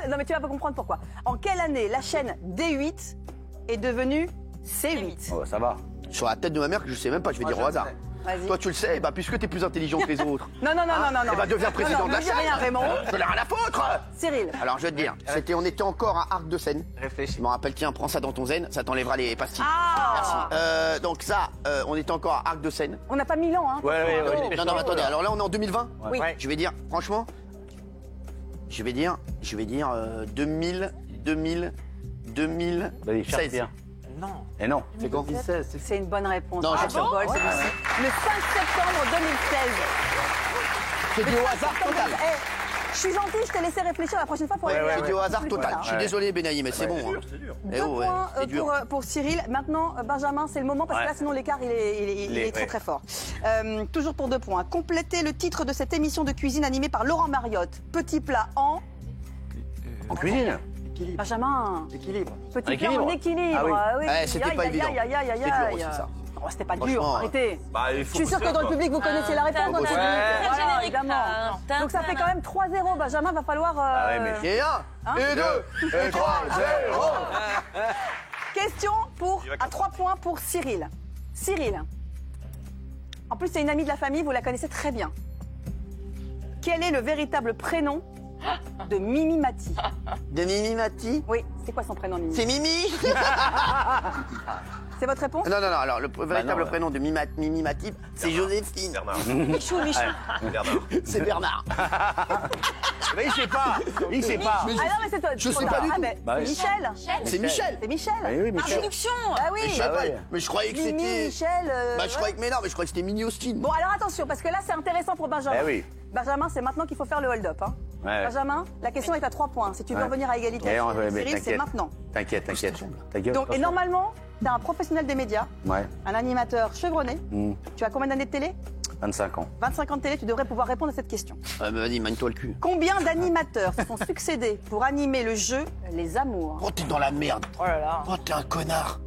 Speaker 2: Non mais tu vas pas comprendre pourquoi. En quelle année la chaîne D8 est devenue C8?
Speaker 8: Oh, ça va.
Speaker 1: Sur la tête de ma mère que je sais même pas, je vais dire au hasard.
Speaker 2: Vas-y.
Speaker 1: Toi, tu le sais, bah, puisque t'es plus intelligent que les autres.
Speaker 2: Non.
Speaker 1: Eh ben, deviens président
Speaker 2: Non,
Speaker 1: de la
Speaker 2: ne dis
Speaker 1: chaîne.
Speaker 2: rien Raymond.
Speaker 1: Je l'ai rien à foutre.
Speaker 2: Cyril.
Speaker 1: Alors, je vais te dire, on était encore à Arc de Seine.
Speaker 7: Réfléchis.
Speaker 1: Je me rappelle, tiens, prends ça dans ton zen, ça t'enlèvera les pastilles.
Speaker 2: Ah.
Speaker 1: Merci. Donc ça, on était encore à Arc de Seine.
Speaker 2: On n'a pas 1000 ans, hein.
Speaker 8: Ouais.
Speaker 1: Non, mais attendez, alors là, on est en 2020.
Speaker 2: Oui.
Speaker 5: Ouais.
Speaker 1: Je vais dire, franchement, je vais dire 2016.
Speaker 8: Vas-y, cherche bien.
Speaker 7: Non.
Speaker 8: Et non.
Speaker 1: C'est quand
Speaker 2: C'est une bonne réponse.
Speaker 1: Non,
Speaker 2: Ah,
Speaker 1: je sais.
Speaker 2: bol, celui-ci. Le 5 septembre 2016.
Speaker 1: C'est du au hasard total.
Speaker 2: Je suis gentille, je t'ai laissé réfléchir la prochaine fois pour
Speaker 1: C'est du au hasard total.
Speaker 2: Voilà.
Speaker 1: Je suis désolé, Benaïm, mais c'est bon. Hein. Eh
Speaker 2: 2
Speaker 1: oh, ouais,
Speaker 2: points
Speaker 1: c'est dur.
Speaker 2: pour Cyril. Maintenant, Benjamin, c'est le moment parce que là, sinon l'écart, il est très très fort. Toujours pour 2 points. Complétez le titre de cette émission de cuisine animée par Laurent Mariotte. Petit plat en...
Speaker 8: En cuisine.
Speaker 2: Benjamin.
Speaker 1: Équilibre.
Speaker 2: Petit plat
Speaker 8: Équilibre.
Speaker 2: en équilibre.
Speaker 8: Ah oui.
Speaker 1: Ouais, c'était pas évident.
Speaker 2: Aïe, aïe, aïe, aïe,
Speaker 1: C'était dur
Speaker 2: aïe.
Speaker 1: aussi, ça.
Speaker 2: Oh, c'était pas dur,
Speaker 1: Franchement,
Speaker 2: arrêtez.
Speaker 3: Bah, il
Speaker 2: Je
Speaker 3: faut
Speaker 2: suis sûre que
Speaker 3: pousser,
Speaker 2: dans le
Speaker 3: quoi.
Speaker 2: public, vous connaissez la réponse.
Speaker 4: Ouais.
Speaker 2: Voilà,
Speaker 4: Générique.
Speaker 2: évidemment. Donc ça fait quand même 3-0. Benjamin, va falloir...
Speaker 8: ouais, mais-
Speaker 1: Et 1, et 2, et 3, 0.
Speaker 2: Question à 3 points pour Cyril. Cyril, en plus c'est une amie de la famille, vous la connaissez très bien. Quel est le véritable prénom de Mimi Mati?
Speaker 1: De Mimi Mati.
Speaker 2: Oui, c'est quoi son prénom, Mimi?
Speaker 1: C'est Mimi.
Speaker 2: C'est votre réponse?
Speaker 1: Non, alors le véritable
Speaker 3: non,
Speaker 1: prénom de Mimi Mati, c'est Joséphine.
Speaker 3: Bernard.
Speaker 2: Michou.
Speaker 3: Bernard.
Speaker 1: C'est Bernard.
Speaker 8: Mais il sait pas. Il sait pas.
Speaker 2: Ah non, mais c'est toi.
Speaker 1: Je sais pas du tout.
Speaker 2: C'est Michel.
Speaker 1: C'est Michel.
Speaker 2: C'est Michel.
Speaker 8: Oui, Michel.
Speaker 4: Introduction.
Speaker 2: Ah oui.
Speaker 1: Mais je sais pas,
Speaker 8: ouais.
Speaker 1: mais je croyais que
Speaker 2: Mimi,
Speaker 1: c'était...
Speaker 2: Michel.
Speaker 1: Bah je croyais que... Mais non, mais je croyais que c'était Mini Austin.
Speaker 2: Bon, alors attention, parce que là c'est intéressant pour Benjamin.
Speaker 8: Eh oui.
Speaker 2: Benjamin, c'est maintenant qu'il faut faire le hold-up. Hein.
Speaker 8: Ouais.
Speaker 2: Benjamin, la question est à 3 points. Si tu veux
Speaker 8: Ouais.
Speaker 2: revenir à égalité,
Speaker 8: Eh,
Speaker 2: avec
Speaker 8: mais
Speaker 2: Cyril, c'est
Speaker 8: t'inquiète.
Speaker 2: maintenant.
Speaker 8: T'inquiète. Ta gueule.
Speaker 2: Donc, et
Speaker 8: attention.
Speaker 2: normalement, tu es un professionnel des médias,
Speaker 8: Ouais.
Speaker 2: un animateur chevronné. Tu as combien d'années de télé?
Speaker 8: 25 ans.
Speaker 2: 25 ans de télé, tu devrais pouvoir répondre à cette question.
Speaker 1: Vas-y, manie-toi le cul.
Speaker 2: Combien d'animateurs se sont succédés pour animer le jeu Les Amours?
Speaker 1: Oh, t'es dans la merde.
Speaker 4: Oh là là.
Speaker 1: Oh, t'es un connard.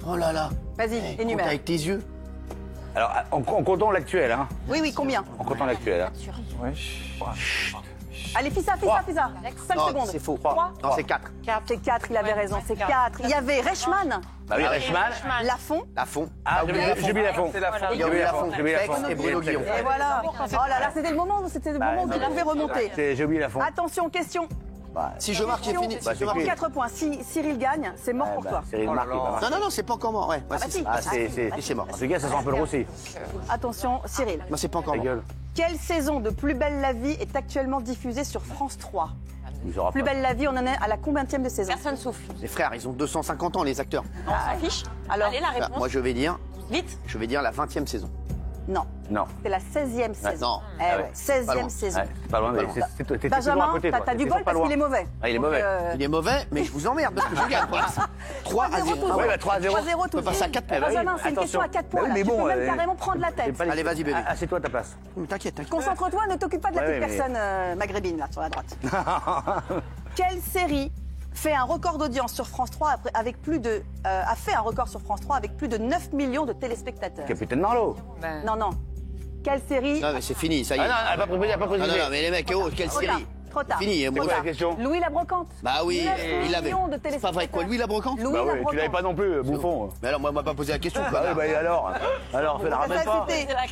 Speaker 1: Oh là là.
Speaker 2: Vas-y,
Speaker 1: Compte
Speaker 2: énumère.
Speaker 1: avec tes yeux.
Speaker 8: Alors, en comptant l'actuel, hein.
Speaker 2: Oui, combien?
Speaker 8: En comptant l'actuel, hein.
Speaker 2: Allez, fais ça. 5
Speaker 1: Non,
Speaker 2: secondes.
Speaker 1: c'est faux.
Speaker 2: 3.
Speaker 1: Non, c'est 4.
Speaker 2: C'est 4, il avait raison, c'est 4. Il y avait Reichmann,
Speaker 8: Bah oui, Reichmann.
Speaker 2: Lafont.
Speaker 1: Lafont.
Speaker 8: Ah, j'ai mis Lafont.
Speaker 3: C'est la faute.
Speaker 1: Il y a eu Lafont.
Speaker 8: J'ai oublié Lafont.
Speaker 1: Fex et Bruno Guillon.
Speaker 2: Et voilà. Oh là là, c'était le moment où vous pouvez remonter.
Speaker 8: J'ai oublié Lafont.
Speaker 2: Attention, question.
Speaker 1: Si je marque, j'ai fini.
Speaker 8: Bah,
Speaker 1: Si je marque-
Speaker 8: c'est
Speaker 2: 4 points. Si Cyril gagne, c'est mort pour toi.
Speaker 8: Cyril Marc, il va
Speaker 1: Non, c'est pas encore mort. Ouais,
Speaker 2: bah
Speaker 1: si,
Speaker 2: si.
Speaker 1: si.
Speaker 8: Ah, c'est
Speaker 1: mort.
Speaker 8: En tout cas, ça sent un peu le roussi.
Speaker 2: Attention, Cyril.
Speaker 1: Non, c'est pas encore
Speaker 8: Ta
Speaker 1: mort.
Speaker 8: gueule.
Speaker 2: Quelle saison de Plus belle la vie est actuellement diffusée sur France 3?
Speaker 8: Il saura
Speaker 2: Plus
Speaker 8: pas.
Speaker 2: belle la vie, on en est à la combienième de saison?
Speaker 4: Personne souffle.
Speaker 1: Les frères, ils ont 250 ans, les acteurs.
Speaker 4: On s'affiche.
Speaker 2: Alors,
Speaker 4: Allez, la
Speaker 1: Bah,
Speaker 4: réponse.
Speaker 1: moi, je vais dire
Speaker 4: Vite.
Speaker 1: la 20e saison.
Speaker 2: non.
Speaker 8: Non.
Speaker 2: C'est la 16e saison.
Speaker 1: non.
Speaker 2: Eh
Speaker 8: Ah
Speaker 2: ouais,
Speaker 8: ouais.
Speaker 2: 16e
Speaker 1: Pas
Speaker 2: saison.
Speaker 8: Ouais, c'est pas loin. mais t'es toujours à
Speaker 2: Benjamin,
Speaker 8: côté, toi.
Speaker 2: t'as du
Speaker 8: T'es
Speaker 2: bol
Speaker 8: pas
Speaker 2: parce
Speaker 8: loin.
Speaker 2: qu'il est mauvais.
Speaker 8: Ah, il est
Speaker 2: Donc,
Speaker 8: mauvais.
Speaker 1: Il est mauvais, mais je vous emmerde parce que je gagne. 3 à 0.
Speaker 8: Ouais, bah 3-0.
Speaker 2: 3-0 tout
Speaker 1: On peut passer à 4 points.
Speaker 2: Benjamin, c'est une question à 4 points.
Speaker 8: Bah oui,
Speaker 2: là.
Speaker 8: mais
Speaker 2: Tu
Speaker 8: bon,
Speaker 2: peux même carrément prendre la tête.
Speaker 1: Allez, vas-y, bébé.
Speaker 8: Assieds-toi à ta place.
Speaker 1: T'inquiète.
Speaker 2: Concentre-toi, ne t'occupe pas de la
Speaker 8: Ouais,
Speaker 2: petite
Speaker 8: mais-
Speaker 2: personne maghrébine, là, sur la droite. Quelle série fait un record d'audience sur France 3 avec plus de... a fait un record sur France 3 avec plus de 9 millions de téléspectateurs?
Speaker 8: Capitaine Marlowe.
Speaker 2: Non. Quelle série?
Speaker 1: Non, mais c'est fini, ça y est.
Speaker 8: Ah non, elle a pas précisé, elle a pas
Speaker 1: Non,
Speaker 8: précisé.
Speaker 1: mais les mecs, oh, quelle
Speaker 2: Trop tard.
Speaker 1: série.
Speaker 2: Trop tard.
Speaker 1: Fini,
Speaker 8: C'est
Speaker 1: moi.
Speaker 8: quoi la question?
Speaker 2: Louis la Brocante.
Speaker 1: Bah oui,
Speaker 2: 9
Speaker 1: il l'avait.
Speaker 2: millions de
Speaker 1: C'est pas vrai, quoi, Louis la Brocante?
Speaker 2: Louis
Speaker 8: Bah
Speaker 2: la
Speaker 8: oui, tu l'avais
Speaker 2: Brocante.
Speaker 8: pas non plus, bouffon.
Speaker 1: Mais alors, moi, on m'a pas posé la question,
Speaker 8: Bah
Speaker 1: quoi.
Speaker 8: oui, bah et alors, fais la ramène pas.
Speaker 2: C'était très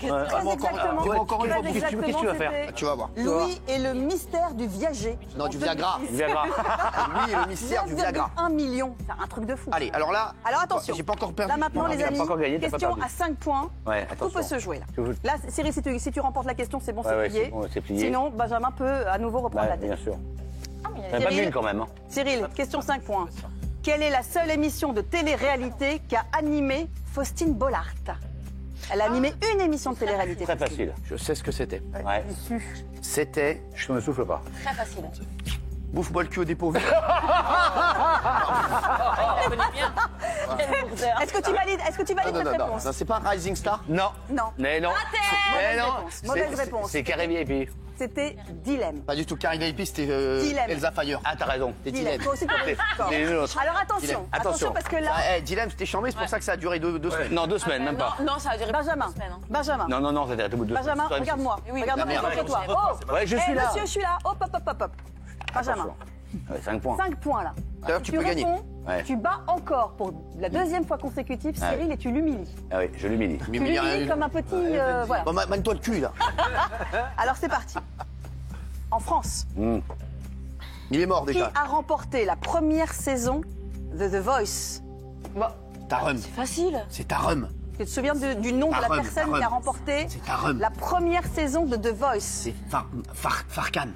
Speaker 2: exactement.
Speaker 1: dis-moi encore une fois,
Speaker 8: qu'est-ce que tu vas faire?
Speaker 2: c'était
Speaker 1: Tu vas voir.
Speaker 2: Louis et le mystère du Viager.
Speaker 1: Non, du Viagra.
Speaker 8: Viagra.
Speaker 1: Lui et le mystère du Viagra.
Speaker 2: 1 million. C'est un truc de fou.
Speaker 1: Allez, alors là.
Speaker 2: Alors attention.
Speaker 1: J'ai pas encore perdu.
Speaker 2: Là maintenant,
Speaker 8: Non,
Speaker 2: les
Speaker 8: t'as
Speaker 2: amis,
Speaker 8: pas encore gagné, t'as pas
Speaker 2: question
Speaker 8: perdu.
Speaker 2: à 5 points.
Speaker 8: Ouais,
Speaker 2: Tout
Speaker 8: attention.
Speaker 2: peut se jouer là.
Speaker 8: Je vous-
Speaker 2: Là, Cyril, si tu remportes la question, c'est bon,
Speaker 8: Ouais,
Speaker 2: c'est
Speaker 8: ouais,
Speaker 2: plié.
Speaker 8: c'est bon, c'est plié.
Speaker 2: Sinon, Benjamin peut à nouveau reprendre
Speaker 8: Bah,
Speaker 2: la tête.
Speaker 8: bien sûr. T'as pas
Speaker 2: Cyril,
Speaker 8: une quand même. Hein.
Speaker 2: Cyril, question 5 points. Quelle est la seule émission de télé-réalité qu'a animé Faustine Bollard? Elle a animé une émission de télé-réalité.
Speaker 8: Très
Speaker 2: Faustine.
Speaker 8: facile.
Speaker 1: Je sais ce que c'était.
Speaker 8: Ouais.
Speaker 1: C'était
Speaker 8: Je ne me souffle pas.
Speaker 4: Très facile.
Speaker 1: bouffe-moi le cul au dépourvu.
Speaker 2: Est-ce que tu valides cette réponse?
Speaker 1: Non, c'est pas Rising Star.
Speaker 8: Non.
Speaker 2: Non.
Speaker 8: Mais non. Mais non.
Speaker 2: Mauvaise réponse.
Speaker 8: C'est carré VIP.
Speaker 2: C'était Dilemme.
Speaker 1: Pas du tout. Carrie VIP, c'était
Speaker 2: Dilemme.
Speaker 1: Elsa Fayer.
Speaker 8: Ah, t'as raison.
Speaker 1: C'était
Speaker 2: Dilemme.
Speaker 1: Dilemme.
Speaker 2: Toi aussi, tu as d'accord.
Speaker 8: C'est une autre.
Speaker 2: Alors attention,
Speaker 1: Dilemme.
Speaker 2: attention parce que là,
Speaker 1: Dilemme, c'était chambé, c'est pour ça que ça a duré deux semaines.
Speaker 8: Non, 2 semaines, même pas.
Speaker 4: Non, ça a duré
Speaker 2: Benjamin,
Speaker 4: deux semaines, hein.
Speaker 2: Benjamin,
Speaker 8: Non, c'était au bout de 2 semaines.
Speaker 2: Benjamin, regarde-moi, regarde-moi,
Speaker 1: la merde.
Speaker 2: concentre-toi. Oh,
Speaker 8: Ouais, je suis là.
Speaker 2: monsieur, je suis là. Hop, hop, hop, hop, hop. Benjamin,
Speaker 8: Ouais, 5 points.
Speaker 2: 5 points là.
Speaker 1: D'ailleurs, tu
Speaker 2: Tu
Speaker 1: peux gagner.
Speaker 2: réponds,
Speaker 8: Ouais.
Speaker 2: tu bats encore pour la deuxième fois consécutive Cyril et tu l'humilies.
Speaker 8: Ah oui, je l'humilie.
Speaker 2: Tu l'humilies comme un petit... voilà.
Speaker 1: Bon, mane-toi le cul, là.
Speaker 2: Alors c'est parti. En France,
Speaker 1: Il est mort
Speaker 2: qui
Speaker 1: déjà.
Speaker 2: a remporté la première saison de The Voice?
Speaker 1: Ta rhum.
Speaker 4: Facile.
Speaker 1: C'est ta rhum.
Speaker 2: Tu te souviens du nom de la
Speaker 1: Tarum,
Speaker 2: personne
Speaker 1: Tarum.
Speaker 2: qui a remporté
Speaker 1: C'est Tarum.
Speaker 2: la première saison de The Voice
Speaker 1: C'est Farkan.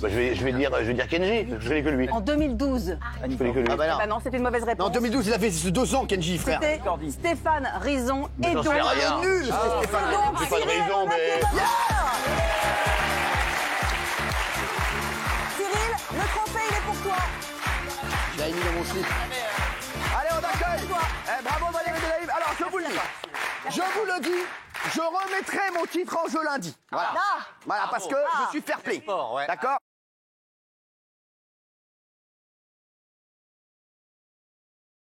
Speaker 8: Bah, je vais dire Kenji, parce que je connais que lui.
Speaker 2: en 2012?
Speaker 8: Je connais que lui.
Speaker 1: Ah bah
Speaker 2: Bah
Speaker 1: non.
Speaker 2: non, c'est une mauvaise
Speaker 1: Non,
Speaker 2: réponse.
Speaker 1: en 2012, il avait 2 ans, Kenji, frère.
Speaker 2: C'était Stéphane Rizon et
Speaker 8: j'en
Speaker 2: donc...
Speaker 8: sais rien.
Speaker 1: Nul, c'était Stéphane.
Speaker 2: Donc,
Speaker 8: J'ai pas de
Speaker 2: Cyril,
Speaker 8: raison,
Speaker 2: on a
Speaker 8: mais-
Speaker 2: fait vainqueur. Cyril, le trophée, il est pour toi.
Speaker 1: Je l'avais mis dans mon slip. Allez, on accueille. Bravo, Valérie Delaïve. Alors, je vous le dis. Je vous le dis. Je remettrai mon titre en jeu lundi. Voilà.
Speaker 2: Ah.
Speaker 1: Voilà, parce que je suis fair play.
Speaker 7: sport, ouais.
Speaker 1: D'accord?